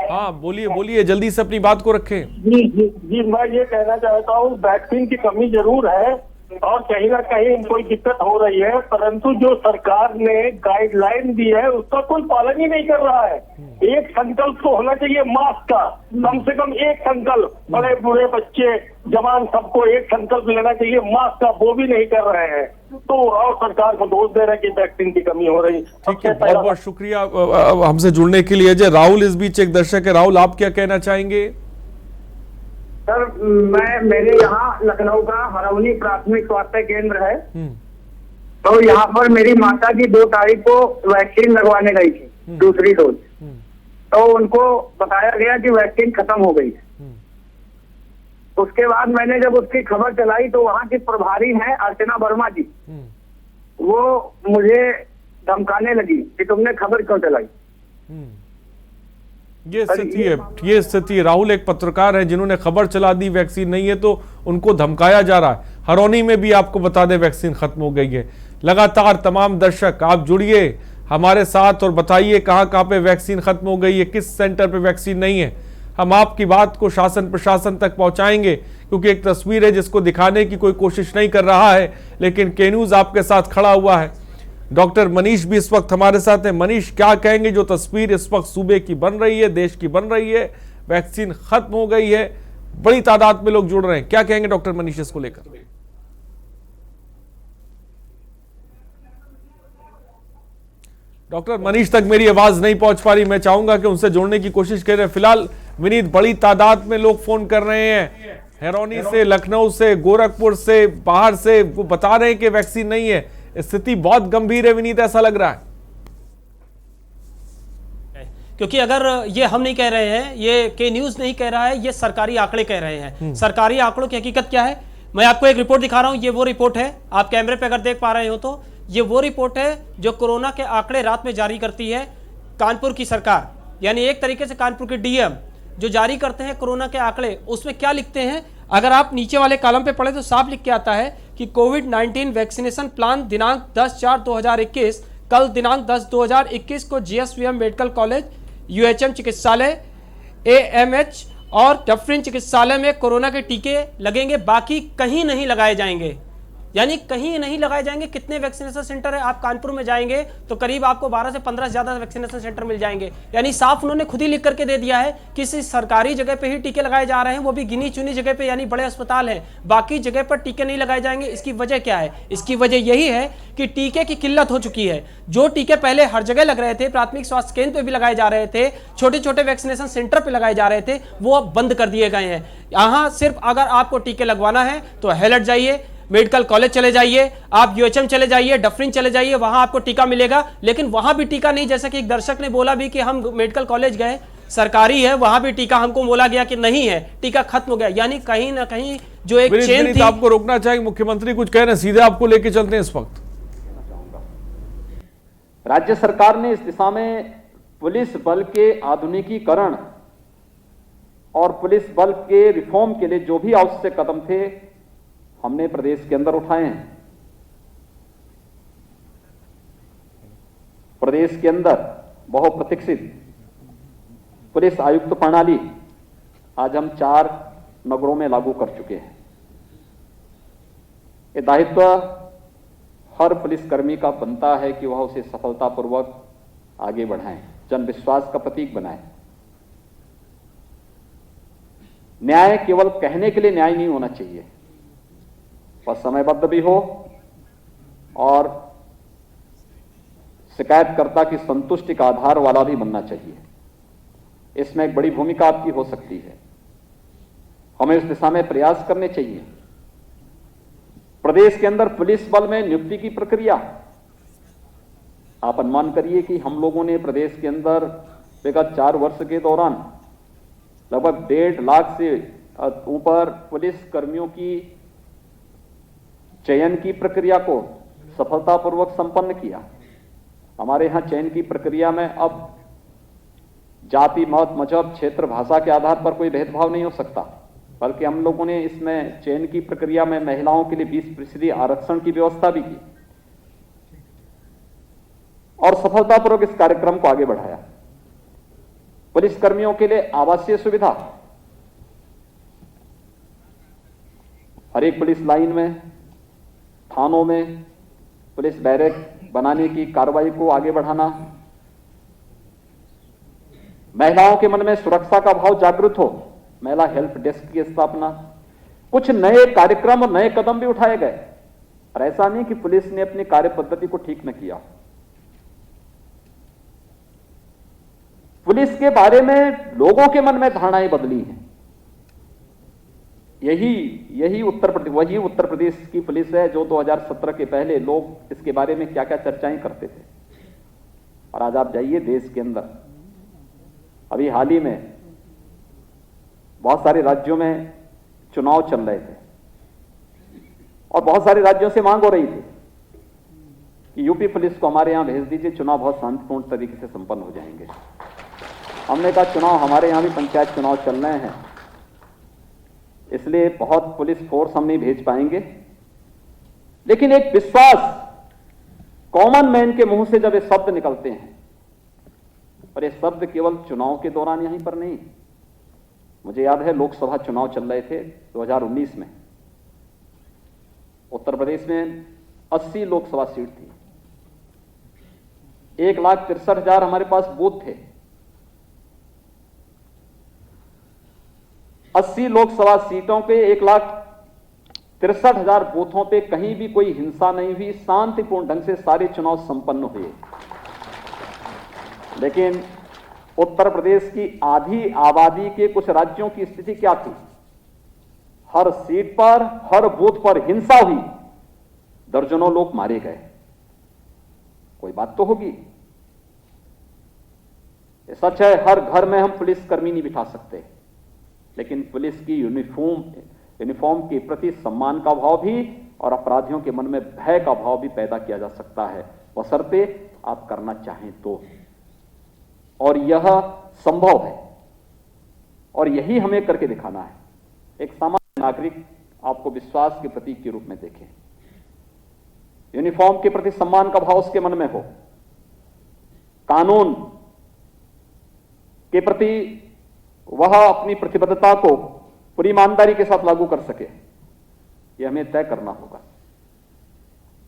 हाँ बोलिए, जल्दी से अपनी बात को रखें। जी, मैं ये कहना चाहता हूँ, वैक्सीन की कमी जरूर है और कहीं ना कहीं कोई दिक्कत हो रही है, परंतु जो सरकार ने गाइडलाइन दी है उसका कोई पालन ही नहीं कर रहा है। एक संकल्प तो होना चाहिए मास्क का, कम से कम एक संकल्प, बड़े बूढ़े बच्चे जवान सबको एक संकल्प लेना चाहिए मास्क का, वो भी नहीं कर रहे हैं, तो और सरकार को दोष दे रहे हैं कि वैक्सीन की कमी हो रही। ठीक है, बहुत बहुत शुक्रिया हमसे जुड़ने के लिए। अजय, राहुल इस बीच एक दर्शक है। राहुल, आप क्या कहना चाहेंगे? सर, मेरे यहाँ लखनऊ का हरौनी प्राथमिक स्वास्थ्य केंद्र है, तो यहाँ पर मेरी माता की 2 तारीख को वैक्सीन लगवाने गई थी, दूसरी डोज, तो उनको बताया गया कि वैक्सीन खत्म हो गई है। उसके बाद मैंने जब उसकी खबर चलाई तो वहाँ की प्रभारी हैं अर्चना वर्मा जी, वो मुझे धमकाने लगी कि तुमने खबर क्यों चलाई। ये स्थिति है। राहुल एक पत्रकार है जिन्होंने खबर चला दी वैक्सीन नहीं है, तो उनको धमकाया जा रहा है। हरौनी में भी आपको बता दें वैक्सीन खत्म हो गई है। लगातार तमाम दर्शक आप जुड़िए हमारे साथ और बताइए कहाँ पे वैक्सीन खत्म हो गई है, किस सेंटर पे वैक्सीन नहीं है। हम आपकी बात को शासन प्रशासन तक पहुंचाएंगे, क्योंकि एक तस्वीर है जिसको दिखाने की कोई कोशिश नहीं कर रहा है, लेकिन के न्यूज आपके साथ खड़ा हुआ है। डॉक्टर मनीष भी इस वक्त हमारे साथ है। मनीष, क्या कहेंगे, जो तस्वीर इस वक्त सूबे की बन रही है, देश की बन रही है, वैक्सीन खत्म हो गई है, बड़ी तादाद में लोग जुड़ रहे हैं, क्या कहेंगे डॉक्टर मनीष इसको लेकर? डॉक्टर मनीष तक मेरी आवाज नहीं पहुंच पा रही, मैं चाहूंगा कि उनसे जोड़ने की कोशिश करें। फिलहाल विनीत, बड़ी तादाद में लोग फोन कर रहे हैं, हिरौनी से, लखनऊ से, गोरखपुर से, बाहर से, वो बता रहे हैं कि वैक्सीन नहीं है। स्थिति बहुत गंभीर है विनीत, ऐसा लग रहा है। क्योंकि अगर ये हम नहीं कह रहे हैं, ये के न्यूज नहीं कह रहा है, ये सरकारी आंकड़े कह रहे हैं। सरकारी आंकड़ों की हकीकत क्या है, मैं आपको एक रिपोर्ट दिखा रहा हूं। ये वो रिपोर्ट है, आप कैमरे पे अगर देख पा रहे हो तो ये वो रिपोर्ट है जो कोरोना के आंकड़े रात में जारी करती है कानपुर की सरकार, यानी एक तरीके से कानपुर के डीएम जो जारी करते हैं कोरोना के आंकड़े। उसमें क्या लिखते हैं, अगर आप नीचे वाले कॉलम पे पढ़े तो साफ लिख के आता है कि कोविड-19 वैक्सीनेशन प्लान दिनांक 10/4/2021, कल दिनांक 10/2021 को जीएसवीएम मेडिकल कॉलेज, यूएचएम चिकित्सालय, एएमएच और डफरिन चिकित्सालय में कोरोना के टीके लगेंगे, बाकी कहीं नहीं लगाए जाएंगे। यानी कहीं नहीं लगाए जाएंगे। कितने वैक्सीनेशन सेंटर है, आप कानपुर में जाएंगे तो करीब आपको 12 से 15 ज्यादा वैक्सीनेशन सेंटर मिल जाएंगे। यानी साफ उन्होंने खुद ही लिख करके दे दिया है कि किसी सरकारी जगह पे ही टीके लगाए जा रहे हैं, वो भी गिनी चुनी जगह पे, यानी बड़े अस्पताल हैं, बाकी जगह पर टीके नहीं लगाए जाएंगे। इसकी वजह क्या है? इसकी वजह यही है कि टीके की किल्लत हो चुकी है। जो टीके पहले हर जगह लग रहे थे, प्राथमिक स्वास्थ्य केंद्र पे भी लगाए जा रहे थे, छोटे छोटे वैक्सीनेशन सेंटर पे लगाए जा रहे थे, वो अब बंद कर दिए गए हैं। यहाँ सिर्फ अगर आपको टीके लगवाना है तो हेलट जाइए, मेडिकल कॉलेज चले जाइए, आप यूएचएम चले जाइए, डफरिन चले जाइए, वहां आपको टीका मिलेगा। लेकिन वहां भी टीका नहीं, जैसा कि एक दर्शक ने बोला भी कि हम मेडिकल कॉलेज गए, सरकारी है, वहां भी टीका हमको बोला गया कि नहीं है, टीका खत्म हो गया। यानी कहीं ना कहीं जो एक चेन थी। आपको रोकना चाहेंगे, मुख्यमंत्री कुछ कह रहे हैं, सीधे आपको लेके चलते हैं इस वक्त। राज्य सरकार ने इस दिशा में पुलिस बल के आधुनिकीकरण और पुलिस बल के रिफॉर्म के लिए जो भी आवश्यक कदम थे हमने प्रदेश के अंदर उठाए हैं। प्रदेश के अंदर बहुप्रतीक्षित पुलिस आयुक्त प्रणाली आज हम 4 नगरों में लागू कर चुके हैं। ये दायित्व हर पुलिसकर्मी का बनता है कि वह उसे सफलतापूर्वक आगे बढ़ाएं, जन विश्वास का प्रतीक बनाएं। न्याय केवल कहने के लिए न्याय नहीं होना चाहिए, वह समयबद्ध भी हो और शिकायतकर्ता की संतुष्टि का आधार वाला भी बनना चाहिए। इसमें एक बड़ी भूमिका आपकी हो सकती है, हमें इस दिशा में प्रयास करने चाहिए। प्रदेश के अंदर पुलिस बल में नियुक्ति की प्रक्रिया, आप अनुमान करिए कि हम लोगों ने प्रदेश के अंदर विगत 4 वर्ष के दौरान लगभग 1.5 लाख से ऊपर पुलिस कर्मियों की चयन की प्रक्रिया को सफलतापूर्वक संपन्न किया। हमारे यहां चयन की प्रक्रिया में अब जाति, मत, मजहब, क्षेत्र, भाषा के आधार पर कोई भेदभाव नहीं हो सकता, बल्कि हम लोगों ने इसमें चयन की प्रक्रिया में महिलाओं के लिए 20% आरक्षण की व्यवस्था भी की और सफलतापूर्वक इस कार्यक्रम को आगे बढ़ाया। पुलिस कर्मियों के लिए आवासीय सुविधा, हर एक पुलिस लाइन में, थानों में पुलिस बैरक बनाने की कार्रवाई को आगे बढ़ाना, महिलाओं के मन में सुरक्षा का भाव जागृत हो, महिला हेल्प डेस्क की स्थापना, कुछ नए कार्यक्रम और नए कदम भी उठाए गए। और ऐसा नहीं कि पुलिस ने अपनी कार्य पद्धति को ठीक न किया। पुलिस के बारे में लोगों के मन में धारणाएं बदली हैं। वही उत्तर प्रदेश की पुलिस है जो 2017 के पहले लोग इसके बारे में क्या क्या चर्चाएं करते थे। और आज आप जाइए देश के अंदर, अभी हाल ही में बहुत सारे राज्यों में चुनाव चल रहे थे और बहुत सारे राज्यों से मांग हो रही थी कि यूपी पुलिस को हमारे यहां भेज दीजिए, चुनाव बहुत शांतिपूर्ण तरीके से संपन्न हो जाएंगे। हमने कहा चुनाव हमारे यहां भी पंचायत चुनाव चल रहे हैं, इसलिए बहुत पुलिस फोर्स हम नहीं भेज पाएंगे, लेकिन एक विश्वास कॉमन मैन के मुंह से जब ये शब्द निकलते हैं, और ये शब्द केवल चुनाव के दौरान यहीं पर नहीं, मुझे याद है लोकसभा चुनाव चल रहे थे 2019 में, उत्तर प्रदेश में 80 लोकसभा सीट थी, 1,63,000 हमारे पास बूथ थे। 80 लोकसभा सीटों पे 1,63,000 बूथों पे कहीं भी कोई हिंसा नहीं हुई, शांतिपूर्ण ढंग से सारे चुनाव संपन्न हुए। लेकिन उत्तर प्रदेश की आधी आबादी के कुछ राज्यों की स्थिति क्या थी? हर सीट पर, हर बूथ पर हिंसा हुई, दर्जनों लोग मारे गए। कोई बात तो होगी। ये सच है, हर घर में हम पुलिसकर्मी नहीं बिठा सकते, लेकिन पुलिस की यूनिफॉर्म के प्रति सम्मान का भाव भी और अपराधियों के मन में भय का भाव भी पैदा किया जा सकता है, बशर्ते आप करना चाहें तो। और यह संभव है और यही हमें करके दिखाना है। एक सामान्य नागरिक आपको विश्वास के प्रतीक के रूप में देखे, यूनिफॉर्म के प्रति सम्मान का भाव उसके मन में हो, कानून के प्रति वह अपनी प्रतिबद्धता को पूरी ईमानदारी के साथ लागू कर सके, यह हमें तय करना होगा।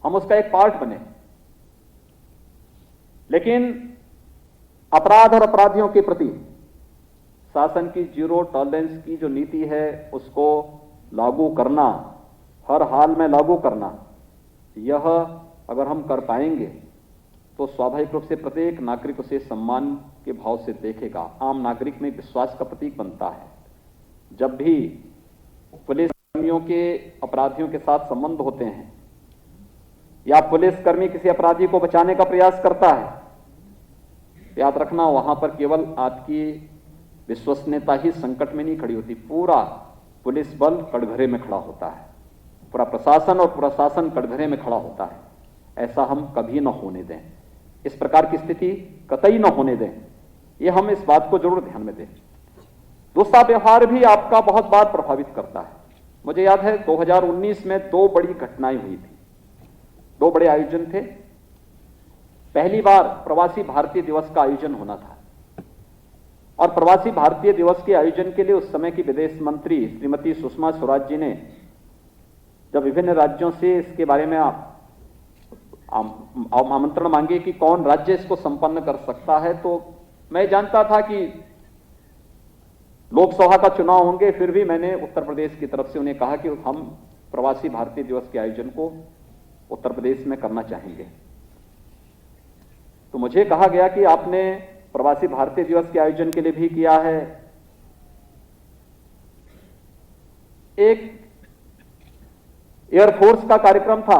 हम उसका एक पार्ट बने। लेकिन अपराध और अपराधियों के प्रति शासन की जीरो टॉलरेंस की जो नीति है उसको लागू करना, हर हाल में लागू करना, यह अगर हम कर पाएंगे तो स्वाभाविक रूप से प्रत्येक नागरिक उसे सम्मान के भाव से देखेगा। आम नागरिक में विश्वास का प्रतीक बनता है। जब भी पुलिस कर्मियों के अपराधियों के साथ संबंध होते हैं या पुलिसकर्मी किसी अपराधी को बचाने का प्रयास करता है, याद रखना वहां पर केवल आपकी विश्वसनीयता ही संकट में नहीं खड़ी होती, पूरा पुलिस बल कटघरे में खड़ा होता है, पूरा प्रशासन और पूरा शासन कटघरे में खड़ा होता है। ऐसा हम कभी न होने दें, इस प्रकार की स्थिति कतई न होने दें, ये हम इस बात को जरूर ध्यान में दें। दूसरा, व्यवहार भी आपका बहुत बार प्रभावित करता है। मुझे याद है 2019 में 2 बड़ी घटनाएं हुई थी, 2 बड़े आयोजन थे। पहली बार प्रवासी भारतीय दिवस का आयोजन होना था और प्रवासी भारतीय दिवस के आयोजन के लिए उस समय की विदेश मंत्री श्रीमती सुषमा स्वराज जी ने जब विभिन्न राज्यों से इसके बारे में आमंत्रण मांगे कि कौन राज्य इसको संपन्न कर सकता है, तो मैं जानता था कि लोकसभा का चुनाव होंगे, फिर भी मैंने उत्तर प्रदेश की तरफ से उन्हें कहा कि हम प्रवासी भारतीय दिवस के आयोजन को उत्तर प्रदेश में करना चाहेंगे। तो मुझे कहा गया कि आपने प्रवासी भारतीय दिवस के आयोजन के लिए भी किया है। एक एयरफोर्स का कार्यक्रम था,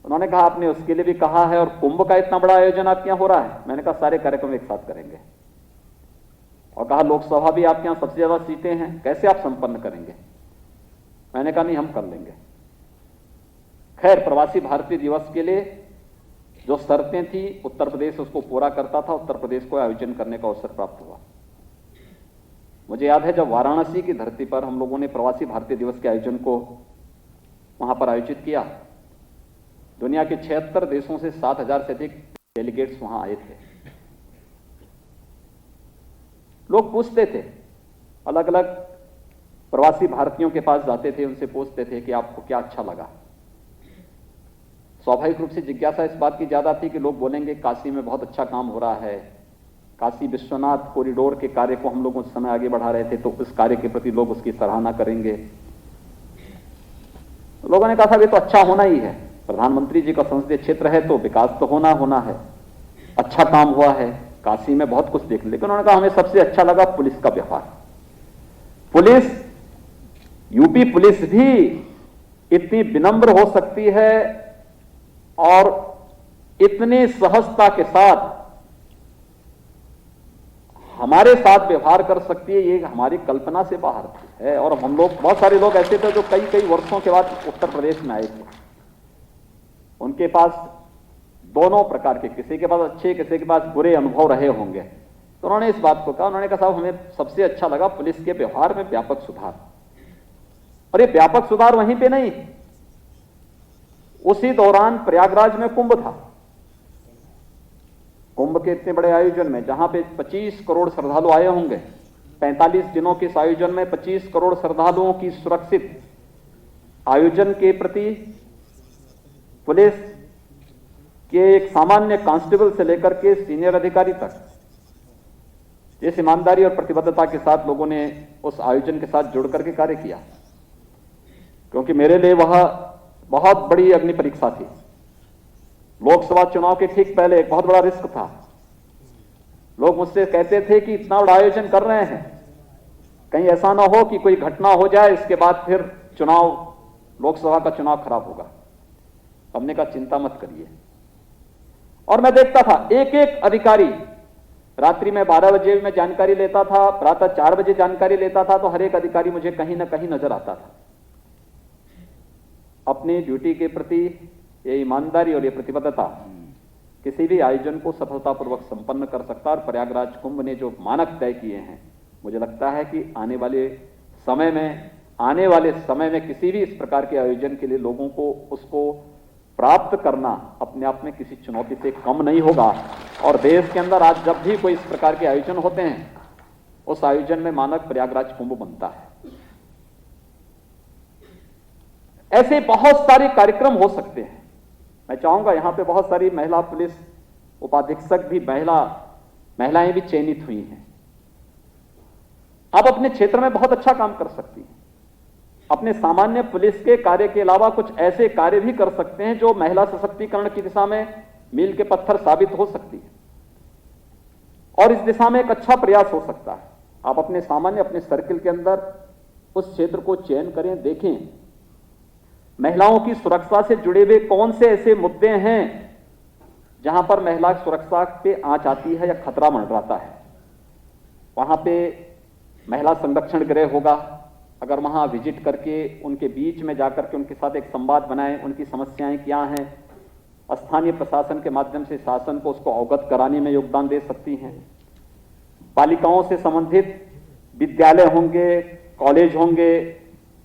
उन्होंने कहा आपने उसके लिए भी कहा है, और कुंभ का इतना बड़ा आयोजन आपके यहां हो रहा है। मैंने कहा सारे कार्यक्रम एक साथ करेंगे। और कहा लोकसभा भी आपके यहां सबसे ज्यादा सीटें हैं, कैसे आप संपन्न करेंगे? मैंने कहा नहीं, हम कर लेंगे। खैर, प्रवासी भारतीय दिवस के लिए जो शर्तें थी उत्तर प्रदेश उसको पूरा करता था, उत्तर प्रदेश को आयोजन करने का अवसर प्राप्त हुआ। मुझे याद है जब वाराणसी की धरती पर हम लोगों ने प्रवासी भारतीय दिवस के आयोजन को वहां पर आयोजित किया, दुनिया के 76 देशों से 7,000 से अधिक डेलीगेट्स वहां आए थे। लोग पूछते थे, अलग अलग प्रवासी भारतीयों के पास जाते थे, उनसे पूछते थे कि आपको क्या अच्छा लगा। स्वाभाविक रूप से जिज्ञासा इस बात की ज्यादा थी कि लोग बोलेंगे काशी में बहुत अच्छा काम हो रहा है, काशी विश्वनाथ कॉरिडोर के कार्य को हम लोग उस समय आगे बढ़ा रहे थे, तो उस कार्य के प्रति लोग उसकी सराहना करेंगे। लोगों ने कहा था ये तो अच्छा होना ही है, प्रधानमंत्री जी का संसदीय क्षेत्र है तो विकास तो होना है, अच्छा काम हुआ है, काशी में बहुत कुछ देख। लेकिन उन्होंने कहा हमें सबसे अच्छा लगा पुलिस का व्यवहार। पुलिस, यूपी पुलिस भी इतनी विनम्र हो सकती है और इतनी सहजता के साथ हमारे साथ व्यवहार कर सकती है, ये हमारी कल्पना से बाहर है। और हम लोग, बहुत सारे लोग ऐसे थे जो कई वर्षों के बाद उत्तर प्रदेश में आए थे, उनके पास दोनों प्रकार के, किसी के पास अच्छे, किसी के पास बुरे अनुभव रहे होंगे। तो उन्होंने इस बात को कहा, उन्होंने कहा साहब हमें सबसे अच्छा लगा पुलिस के व्यवहार में व्यापक सुधार। और ये व्यापक सुधार वहीं पे नहीं, उसी दौरान प्रयागराज में कुंभ था। कुंभ के इतने बड़े आयोजन में जहां पे 25 करोड़ श्रद्धालु आए होंगे, 45 दिनों के इस आयोजन में 25 करोड़ श्रद्धालुओं की सुरक्षित आयोजन के प्रति पुलिस के एक सामान्य कांस्टेबल से लेकर के सीनियर अधिकारी तक इस ईमानदारी और प्रतिबद्धता के साथ लोगों ने उस आयोजन के साथ जुड़ करके कार्य किया, क्योंकि मेरे लिए वह बहुत बड़ी अग्नि परीक्षा थी। लोकसभा चुनाव के ठीक पहले एक बहुत बड़ा रिस्क था लोग मुझसे कहते थे कि इतना बड़ा आयोजन कर रहे हैं, कहीं ऐसा ना हो कि कोई घटना हो जाए, इसके बाद फिर चुनाव, लोकसभा का चुनाव खराब होगा। हमने कहा चिंता मत करिए। और मैं देखता था एक एक अधिकारी, रात्रि में 12 बजे मैं जानकारी लेता था, प्रातः 4 बजे जानकारी लेता था, तो हर एक अधिकारी मुझे कहीं ना कहीं नजर आता था। अपनी ड्यूटी के प्रति ये ईमानदारी और ये प्रतिबद्धता किसी भी आयोजन को सफलतापूर्वक संपन्न कर सकता है। और प्रयागराज कुंभ ने जो मानक तय किए हैं, मुझे लगता है कि आने वाले समय में किसी भी इस प्रकार के आयोजन के लिए लोगों को उसको प्राप्त करना अपने आप में किसी चुनौती से कम नहीं होगा। और देश के अंदर आज जब भी कोई इस प्रकार के आयोजन होते हैं, उस आयोजन में मानक प्रयागराज कुंभ बनता है। ऐसे बहुत सारे कार्यक्रम हो सकते हैं। मैं चाहूंगा यहां पे बहुत सारी महिला पुलिस उपाधीक्षक भी महिलाएं भी चयनित हुई हैं। आप अपने क्षेत्र में बहुत अच्छा काम कर सकती हैं। अपने सामान्य पुलिस के कार्य के अलावा कुछ ऐसे कार्य भी कर सकते हैं जो महिला सशक्तिकरण की दिशा में मील के पत्थर साबित हो सकती है, और इस दिशा में एक अच्छा प्रयास हो सकता है। आप अपने सर्किल के अंदर उस क्षेत्र को चयन करें, देखें महिलाओं की सुरक्षा से जुड़े हुए कौन से ऐसे मुद्दे हैं जहां पर महिला सुरक्षा पे आंच आती है या खतरा मंडराता है। वहां पे महिला संरक्षण गृह होगा। अगर वहां विजिट करके उनके बीच में जाकर के उनके साथ एक संवाद बनाएं, उनकी समस्याएं क्या हैं, स्थानीय प्रशासन के माध्यम से शासन को उसको अवगत कराने में योगदान दे सकती हैं। बालिकाओं से संबंधित विद्यालय होंगे, कॉलेज होंगे,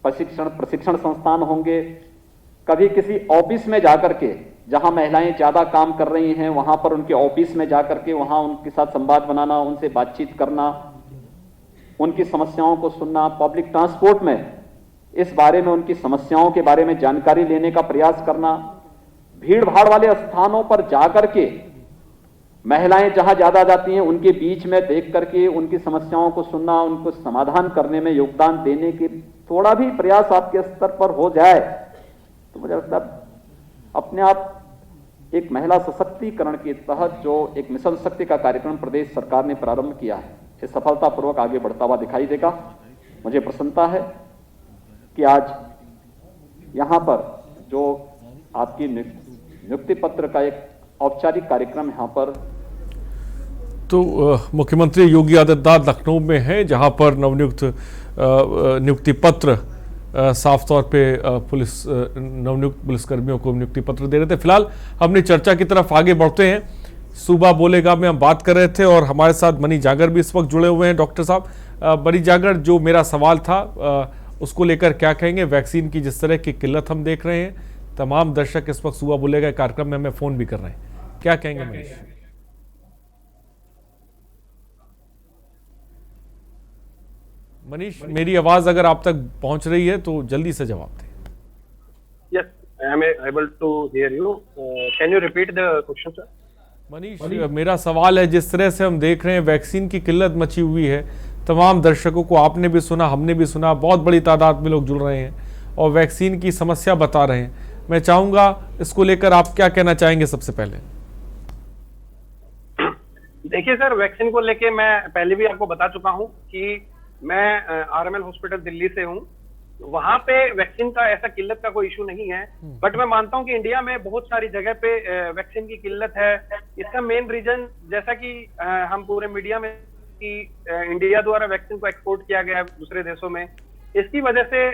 प्रशिक्षण संस्थान होंगे। कभी किसी ऑफिस में जाकर के जहां महिलाएं ज्यादा काम कर रही हैं, वहां पर उनके ऑफिस में जाकर के वहां उनके साथ संवाद बनाना, उनसे बातचीत करना, उनकी समस्याओं को सुनना। पब्लिक ट्रांसपोर्ट में इस बारे में उनकी समस्याओं के बारे में जानकारी लेने का प्रयास करना। भीड़ भाड़ वाले स्थानों पर जाकर के महिलाएं जहां ज्यादा जाती हैं उनके बीच में देख करके उनकी समस्याओं को सुनना, उनको समाधान करने में योगदान देने के थोड़ा भी प्रयास आपके स्तर पर हो जाए तो मुझे लगता है अपने आप एक महिला सशक्तिकरण के तहत जो एक मिशन शक्ति का कार्यक्रम प्रदेश सरकार ने प्रारंभ किया है, ये सफलतापूर्वक आगे बढ़ता हुआ दिखाई देगा। मुझे प्रसन्नता है कि आज यहां पर जो आपकी नियुक्ति पत्र का एक औपचारिक कार्यक्रम यहां पर, तो मुख्यमंत्री योगी आदित्यनाथ लखनऊ में हैं, जहां पर नवनियुक्त नियुक्ति पत्र साफ तौर पे नवनियुक्त पुलिसकर्मियों को नियुक्ति पत्र दे रहे थे। फिलहाल अपनी चर्चा की तरफ आगे बढ़ते हैं। सूबा बोलेगा में हम बात कर रहे थे और हमारे साथ मनी जागर भी इस वक्त जुड़े हुए हैं। डॉक्टर साहब, मनी जागर, जो मेरा सवाल था उसको लेकर क्या कहेंगे? वैक्सीन की जिस तरह की किल्लत हम देख रहे हैं, तमाम दर्शक इस वक्त सूबा बोलेगा कार्यक्रम में हमें फोन भी कर रहे हैं, क्या कहेंगे मनीष? मनीष, मेरी आवाज अगर आप तक पहुंच रही है तो जल्दी से जवाब दें। Yes, I am able to hear you. Can you repeat the question, sir? Manish, मेरा सवाल है, जिस तरह से हम देख रहे हैं वैक्सीन की किल्लत मची हुई है, तमाम दर्शकों को आपने भी सुना, हमने भी सुना, बहुत बड़ी तादाद में लोग जुड़ रहे हैं और वैक्सीन की समस्या बता रहे हैं। मैं चाहूंगा इसको लेकर आप क्या कहना चाहेंगे? सबसे पहले देखिए सर, वैक्सीन को लेके मैं पहले भी आपको बता चुका हूं कि मैं आरएमएल हॉस्पिटल दिल्ली से हूं। वहां पे वैक्सीन का ऐसा किल्लत का कोई इशू नहीं है, बट मैं मानता हूं कि इंडिया में बहुत सारी जगह पे वैक्सीन की किल्लत है। इसका मेन रीजन, जैसा कि हम पूरे मीडिया में कि इंडिया द्वारा वैक्सीन को एक्सपोर्ट किया गया है दूसरे देशों में, इसकी वजह से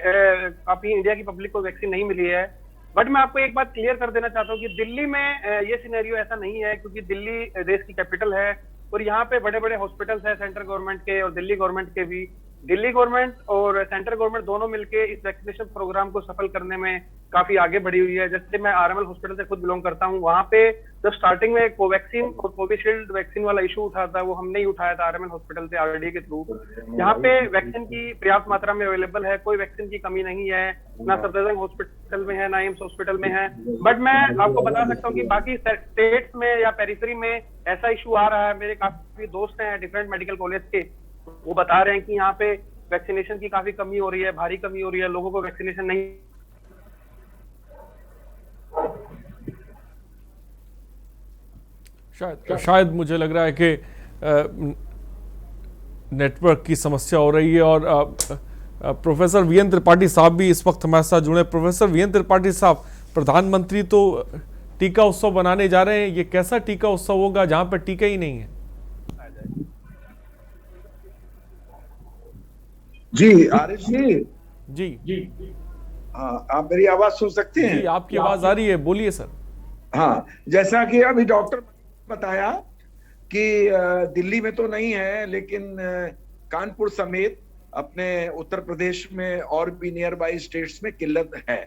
काफी इंडिया की पब्लिक को वैक्सीन नहीं मिली है। बट मैं आपको एक बात क्लियर कर देना चाहता हूँ कि दिल्ली में ये सिनेरियो ऐसा नहीं है, क्योंकि दिल्ली देश की कैपिटल है और यहाँ पे बड़े बड़े हॉस्पिटल्स हैं सेंट्रल गवर्नमेंट के और दिल्ली गवर्नमेंट के भी। दिल्ली गवर्नमेंट और सेंट्रल गवर्नमेंट दोनों मिलके इस वैक्सीनेशन प्रोग्राम को सफल करने में काफी आगे बढ़ी हुई है। जैसे मैं आरएमएल हॉस्पिटल से खुद बिलोंग करता हूँ, वहाँ पे जो स्टार्टिंग में कोवैक्सीन और कोविशील्ड वैक्सीन वाला इशू उठा था, वो हमने ही उठाया था आरएमएल हॉस्पिटल से आरडी के थ्रू। यहाँ पे वैक्सीन की पर्याप्त मात्रा में अवेलेबल है, कोई वैक्सीन की कमी नहीं है, ना सफदरजंग हॉस्पिटल में है, ना एम्स हॉस्पिटल में है। बट मैं आपको बता सकता हूँ कि बाकी स्टेट्स में या पेरिफेरी में ऐसा इशू आ रहा है। मेरे काफी दोस्त हैं डिफरेंट मेडिकल कॉलेज के, वो बता रहे हैं कि यहाँ पे वैक्सीनेशन की काफी कमी हो रही है, भारी कमी हो रही है, लोगों को वैक्सीनेशन नहीं। शायद मुझे लग रहा है कि नेटवर्क की समस्या हो रही है और प्रोफेसर वीएन त्रिपाठी साहब भी इस वक्त हमारे साथ जुड़े। प्रोफेसर वीएन त्रिपाठी साहब, प्रधानमंत्री तो टीका उत्सव बनाने जा रहे हैं, ये कैसा टीका उत्सव होगा जहां पर टीका ही नहीं है? जी आरिफ जी। जी हाँ, आप मेरी आवाज सुन सकते हैं? जी, आपकी आवाज आ रही है, बोलिए सर। हाँ, जैसा कि अभी डॉक्टर बताया कि दिल्ली में तो नहीं है, लेकिन कानपुर समेत अपने उत्तर प्रदेश में और भी नियर बाई स्टेट्स में किल्लत है।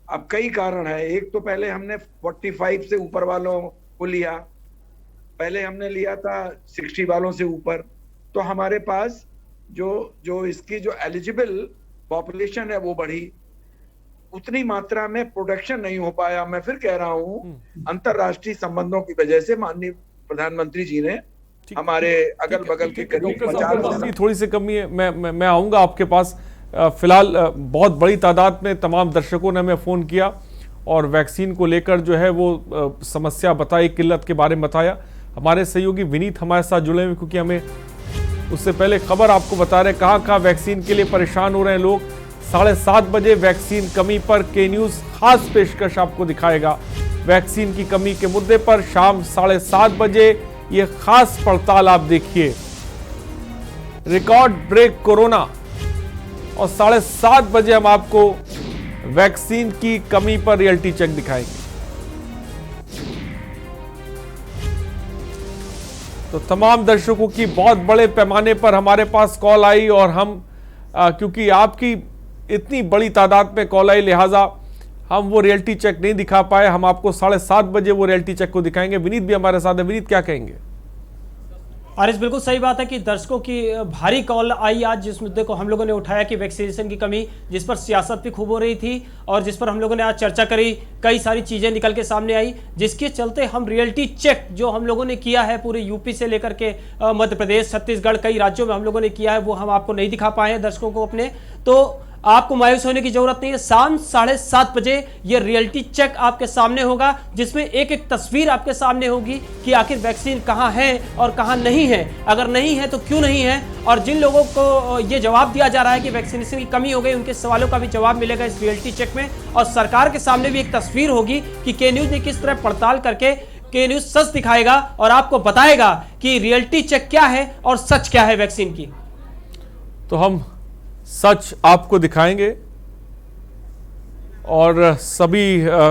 अब कई कारण है। एक तो पहले हमने 45 से ऊपर वालों को लिया, पहले हमने लिया था 60 वालों से ऊपर, तो हमारे पास जो इसकी जो एलिजिबल पॉपुलेशन है वो बढ़ी, उतनी मात्रा में प्रोडक्शन नहीं हो पाया। मैं फिर कह रहा हूँ, अंतरराष्ट्रीय संबंधों की वजह से माननीय प्रधानमंत्री जी ने हमारे अगल बगल के करीब 50 थोड़ी सी कमी है। मैं आऊंगा आपके पास। फिलहाल बहुत बड़ी तादाद में तमाम दर्शकों ने हमें फ़ोन किया और वैक्सीन को लेकर जो है वो समस्या बताई, किल्लत के बारे में बताया। हमारे सहयोगी विनीत हमारे साथ जुड़े हुए, क्योंकि हमें उससे पहले खबर आपको बता रहे कहाँ वैक्सीन के लिए परेशान हो रहे हैं लोग। 7:30 बजे वैक्सीन कमी पर के न्यूज़ खास पेशकश आपको दिखाएगा। वैक्सीन की कमी के मुद्दे पर शाम 7:30 बजे ये खास पड़ताल आप देखिए। रिकॉर्ड ब्रेक कोरोना, और 7:30 बजे हम आपको वैक्सीन की कमी पर रियलिटी चेक दिखाएंगे। तो तमाम दर्शकों की बहुत बड़े पैमाने पर हमारे पास कॉल आई और हम क्योंकि आपकी इतनी बड़ी तादाद में कॉल आई, लिहाजा हम वो रियलिटी चेक नहीं दिखा पाए। हम आपको 7:30 बजे वो रियलिटी चेक को दिखाएंगे। विनीत भी हमारे साथ है। विनीत, क्या कहेंगे? आरिस, बिल्कुल सही बात है कि दर्शकों की भारी कॉल आई आज जिस मुद्दे को हम लोगों ने उठाया कि वैक्सीनेशन की कमी, जिस पर सियासत भी खूब हो रही थी और जिस पर हम लोगों ने आज चर्चा करी, कई सारी चीज़ें निकल के सामने आई, जिसके चलते हम रियलिटी चेक जो हम लोगों ने किया है पूरे यूपी से लेकर के मध्य प्रदेश, छत्तीसगढ़, कई राज्यों में हम लोगों ने किया है, वो हम आपको नहीं दिखा पाए हैं दर्शकों को अपने। तो आपको मायूस होने की जरूरत नहीं है। शाम 7:30 बजे ये रियलिटी चेक आपके सामने होगा, जिसमें एक एक तस्वीर आपके सामने होगी कि आखिर वैक्सीन कहां है और कहां नहीं है, अगर नहीं है तो क्यों नहीं है, और जिन लोगों को ये जवाब दिया जा रहा है कि वैक्सीनेशन की कमी हो गई, उनके सवालों का भी जवाब मिलेगा इस रियलिटी चेक में। और सरकार के सामने भी एक तस्वीर होगी कि के न्यूज ने किस तरह पड़ताल करके के न्यूज सच दिखाएगा और आपको बताएगा कि रियलिटी चेक क्या है और सच क्या है वैक्सीन की। तो हम सच आपको दिखाएंगे। और सभी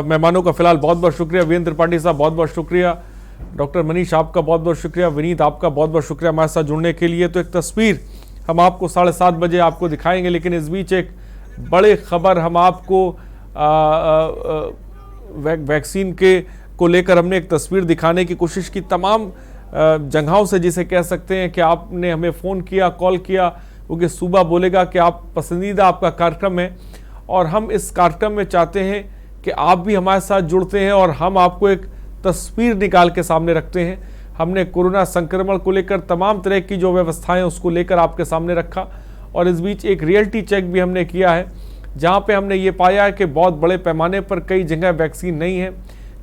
मेहमानों का फिलहाल बहुत बहुत शुक्रिया। वीएन त्रिपाठी साहब बहुत बहुत शुक्रिया, डॉक्टर मनीष आपका बहुत बहुत शुक्रिया, विनीत आपका बहुत बहुत शुक्रिया हमारे साथ जुड़ने के लिए। तो एक तस्वीर हम आपको 7:30 बजे आपको दिखाएंगे, लेकिन इस बीच एक बड़े खबर हम आपको वैक्सीन के को लेकर हमने एक तस्वीर दिखाने की कोशिश की तमाम जगहों से, जिसे कह सकते हैं कि आपने हमें फ़ोन किया, कॉल किया, क्योंकि सुबह बोलेगा कि आप पसंदीदा आपका कार्यक्रम है और हम इस कार्यक्रम में चाहते हैं कि आप भी हमारे साथ जुड़ते हैं और हम आपको एक तस्वीर निकाल के सामने रखते हैं। हमने कोरोना संक्रमण को लेकर तमाम तरह की जो व्यवस्थाएं उसको लेकर आपके सामने रखा, और इस बीच एक रियलिटी चेक भी हमने किया है, जहां पे हमने ये पाया है कि बहुत बड़े पैमाने पर कई जगह वैक्सीन नहीं है,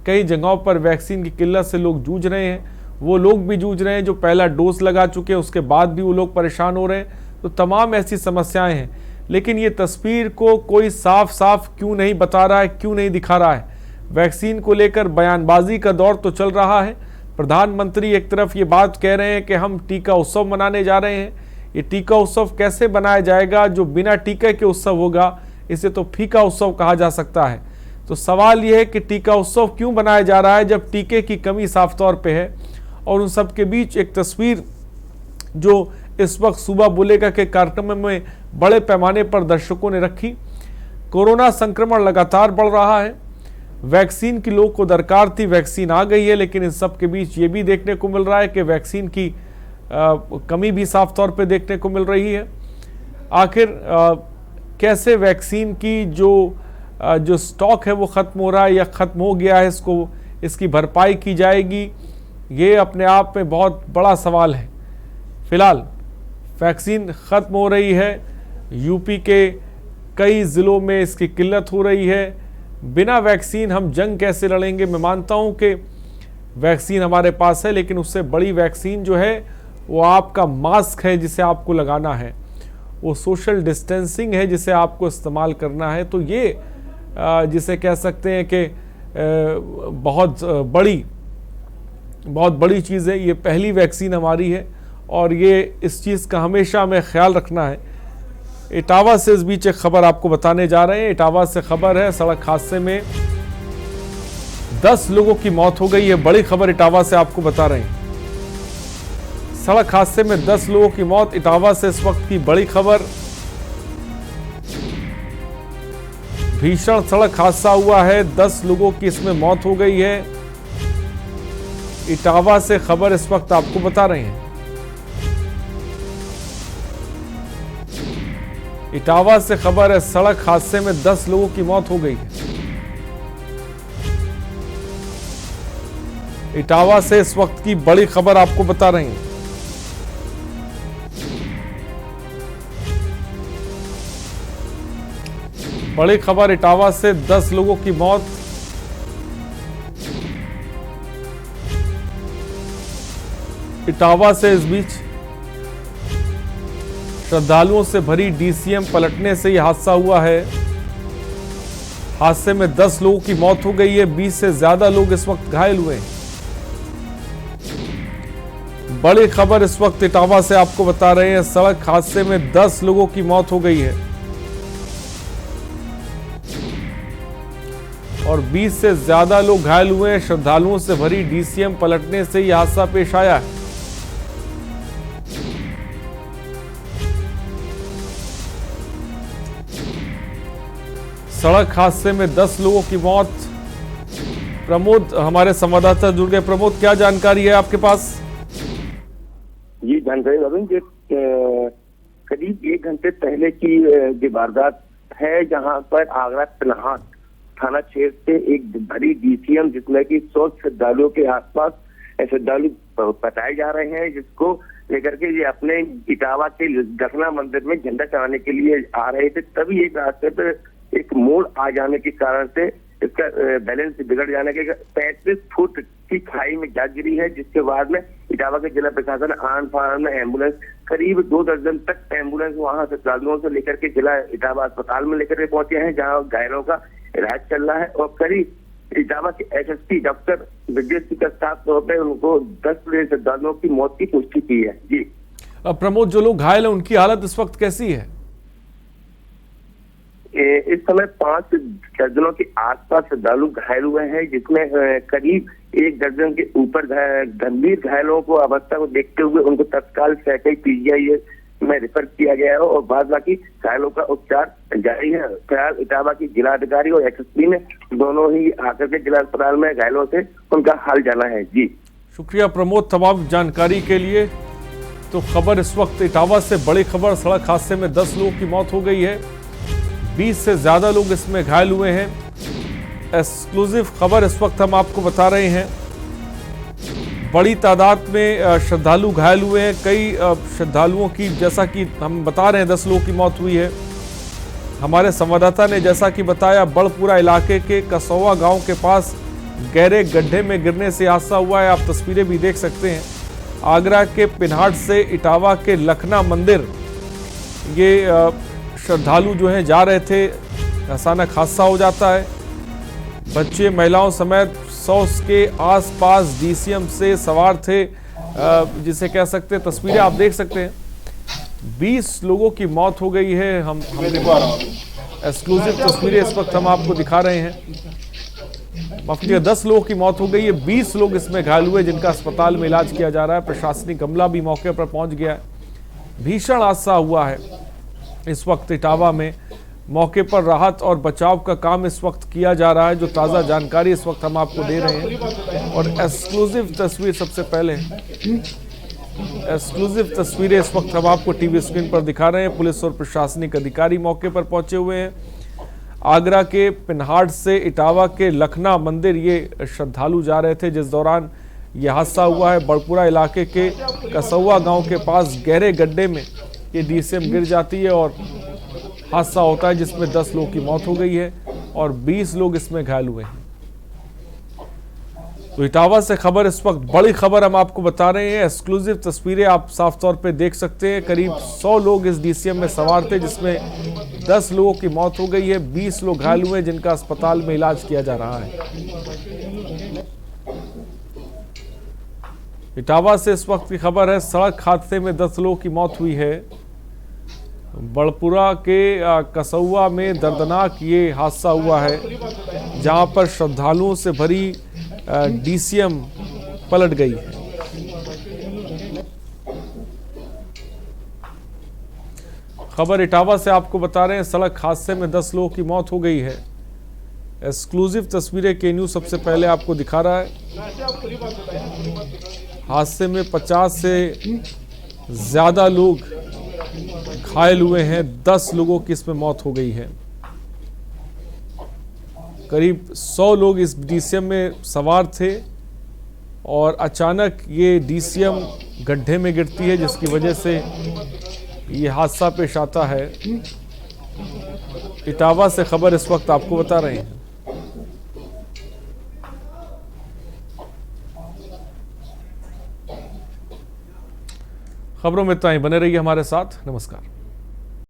कई जगहों पर वैक्सीन की किल्लत से लोग जूझ रहे हैं। वो लोग भी जूझ रहे हैं जो पहला डोज लगा चुके हैं, उसके बाद भी वो लोग परेशान हो रहे हैं। तो तमाम ऐसी समस्याएं हैं, लेकिन ये तस्वीर को कोई साफ साफ क्यों नहीं बता रहा है, क्यों नहीं दिखा रहा है? वैक्सीन को लेकर बयानबाजी का दौर तो चल रहा है। प्रधानमंत्री एक तरफ ये बात कह रहे हैं कि हम टीका उत्सव मनाने जा रहे हैं। ये टीका उत्सव कैसे बनाया जाएगा? जो बिना टीके के उत्सव होगा, इसे तो फीका उत्सव कहा जा सकता है। तो सवाल यह है कि टीका उत्सव क्यों बनाया जा रहा है जब टीके की कमी साफ तौर पे है? और उन सब के बीच एक तस्वीर जो इस वक्त सुबह बोलेगा के कार्यक्रम में बड़े पैमाने पर दर्शकों ने रखी। कोरोना संक्रमण लगातार बढ़ रहा है, वैक्सीन की लोग को दरकार थी, वैक्सीन आ गई है, लेकिन इन सब के बीच ये भी देखने को मिल रहा है कि वैक्सीन की कमी भी साफ तौर पे देखने को मिल रही है। आखिर कैसे वैक्सीन की जो स्टॉक है वो ख़त्म हो रहा है या ख़त्म हो गया है, इसकी भरपाई की जाएगी, ये अपने आप में बहुत बड़ा सवाल है। फिलहाल वैक्सीन ख़त्म हो रही है, यूपी के कई ज़िलों में इसकी किल्लत हो रही है। बिना वैक्सीन हम जंग कैसे लड़ेंगे? मैं मानता हूं कि वैक्सीन हमारे पास है, लेकिन उससे बड़ी वैक्सीन जो है वो आपका मास्क है जिसे आपको लगाना है, वो सोशल डिस्टेंसिंग है जिसे आपको इस्तेमाल करना है। तो ये जिसे कह सकते हैं कि बहुत बड़ी चीज़ है। ये पहली वैक्सीन हमारी है और ये इस चीज़ का हमेशा हमें ख्याल रखना है। इटावा से इस बीच एक खबर आपको बताने जा रहे हैं। इटावा से खबर है, सड़क हादसे में 10 लोगों की मौत हो गई है। बड़ी खबर इटावा से आपको बता रहे हैं। सड़क हादसे में 10 लोगों की मौत, इटावा से इस वक्त की बड़ी खबर। भीषण सड़क हादसा हुआ है, 10 लोगों की इसमें मौत हो गई है। इटावा से खबर इस वक्त आपको बता रहे हैं। इटावा से खबर है, सड़क हादसे में 10 लोगों की मौत हो गई है। इटावा से इस वक्त की बड़ी खबर आपको बता रहे हैं। बड़ी खबर इटावा से 10 लोगों की मौत। इटावा से इस बीच श्रद्धालुओं से भरी डीसीएम पलटने से यह हादसा हुआ है। हादसे में 10 लोगों की मौत हो गई है, 20 से ज्यादा लोग इस वक्त घायल हुए हैं। बड़ी खबर इस वक्त इटावा से आपको बता रहे हैं। सड़क हादसे में 10 लोगों की मौत हो गई है और 20 से ज्यादा लोग घायल हुए हैं। श्रद्धालुओं से भरी डीसीएम पलटने से यह हादसा पेश आया है। सड़क हादसे में 10 लोगों की मौत। प्रमोद हमारे संवाददाता जुड़ गए। प्रमोद, क्या जानकारी है आपके पास? ये जानकारी वरुण जी, करीब 1 घंटे पहले की ये वारदात है, जहां पर आगरा पिनहाट थाना क्षेत्र से एक बड़ी डीसीएम जिसमें कि 100 श्रद्धालुओं के आसपास श्रद्धालु बताए जा रहे हैं, जिसको लेकर के ये अपने इटावा के दखना मंदिर में झंडा चढ़ाने के लिए आ रहे थे। तभी एक रास्ते पर एक मोड़ आ जाने के कारण से इसका बैलेंस बिगड़ जाने के 35 फुट की खाई में जा गिरी है, जिसके बाद में इटावा के जिला प्रशासन आन फान में एम्बुलेंस, करीब 2 दर्जन तक एम्बुलेंस वहां श्रद्धालुओं से लेकर के जिला इटावा अस्पताल में लेकर के पहुंचे हैं, जहां घायलों का इलाज चल रहा है। और करीब इटावा के एसएसपी डॉक्टर विजय का साफ तौर पर उनको 10 श्रद्धालुओं की मौत की पुष्टि की है। जी प्रमोद, जो लोग घायल हैं उनकी हालत इस वक्त कैसी है? इस समय 5 दर्जनों के आसपास श्रद्धालु घायल हुए हैं, जिसमें करीब 1 दर्जन के ऊपर गंभीर घायलों को अवस्था को देखते हुए उनको तत्काल सैकई पीजीआई में रेफर किया गया है और बाद बाकी घायलों का उपचार जारी है। फिलहाल इटावा की जिलाधिकारी और एसएसपी ने दोनों ही आकर के जिला अस्पताल में घायलों से उनका हाल जाना है। जी शुक्रिया प्रमोद तमाम जानकारी के लिए। तो खबर इस वक्त इटावा से बड़ी खबर, सड़क हादसे में 10 लोगों की मौत हो गई है, 20 से ज्यादा लोग इसमें घायल हुए हैं। एक्सक्लूसिव खबर इस वक्त हम आपको बता रहे हैं। बड़ी तादाद में श्रद्धालु घायल हुए हैं। कई श्रद्धालुओं की, जैसा कि हम बता रहे हैं, 10 लोगों की मौत हुई है। हमारे संवाददाता ने जैसा कि बताया, बड़पुरा इलाके के कसौवा गांव के पास गहरे गड्ढे में गिरने से हादसा हुआ है। आप तस्वीरें भी देख सकते हैं। आगरा के पिनहाट से इटावा के लखना मंदिर ये श्रद्धालु जो हैं जा रहे थे, अचानक हादसा हो जाता है। बच्चे महिलाओं समेत 100 के आसपास डीसीएम से सवार थे, जिसे कह सकते हैं, तस्वीरें आप देख सकते हैं। 20 लोगों की मौत हो गई है। हम एक्सक्लूसिव तस्वीरें इस वक्त हम आपको दिखा रहे हैं। माफ कीजिए, 10 लोगों की मौत हो गई है, 20 लोग इसमें घायल हुए जिनका अस्पताल में इलाज किया जा रहा है। प्रशासनिक अमला भी मौके पर पहुंच गया है। भीषण हादसा हुआ है इस वक्त इटावा में। मौके पर राहत और बचाव का काम इस वक्त किया जा रहा है। जो ताज़ा जानकारी इस वक्त हम आपको दे रहे हैं और एक्सक्लूसिव तस्वीर सबसे पहले, एक्सक्लूसिव तस्वीरें इस वक्त हम आपको टीवी स्क्रीन पर दिखा रहे हैं। पुलिस और प्रशासनिक अधिकारी मौके पर पहुंचे हुए हैं। आगरा के पिनहाट से इटावा के लखना मंदिर ये श्रद्धालु जा रहे थे, जिस दौरान ये हादसा हुआ है। बड़पुरा इलाके के कसौवा गाँव के पास गहरे गड्ढे में ये डीसीएम गिर जाती है और हादसा होता है, जिसमें 10 लोगों की मौत हो गई है और 20 लोग इसमें घायल हुए हैं। तो इटावा से खबर, इस वक्त बड़ी खबर हम आपको बता रहे हैं। एक्सक्लूसिव तस्वीरें आप साफ तौर पे देख सकते हैं। करीब 100 लोग इस डीसीएम में सवार थे, जिसमें 10 लोगों की मौत हो गई है, 20 लोग घायल हुए हैं, जिनका अस्पताल में इलाज किया जा रहा है। इटावा से इस वक्त की खबर है, सड़क हादसे में 10 लोगों की मौत हुई है। बड़पुरा के कसौआ में दर्दनाक ये हादसा हुआ है, जहां पर श्रद्धालुओं से भरी डीसीएम पलट गई है। खबर इटावा से आपको बता रहे हैं, सड़क हादसे में 10 लोगों की मौत हो गई है। एक्सक्लूसिव तस्वीरें के न्यूज़ सबसे पहले आपको दिखा रहा है। हादसे में 50 से ज्यादा लोग घायल हुए हैं, 10 लोगों की इसमें मौत हो गई है। करीब 100 लोग इस डीसीएम में सवार थे और अचानक ये डीसीएम गड्ढे में गिरती है, जिसकी वजह से ये हादसा पेश आता है। इटावा से खबर इस वक्त आपको बता रहे हैं। खबरों में इतना ही, बने रहिए हमारे साथ। नमस्कार।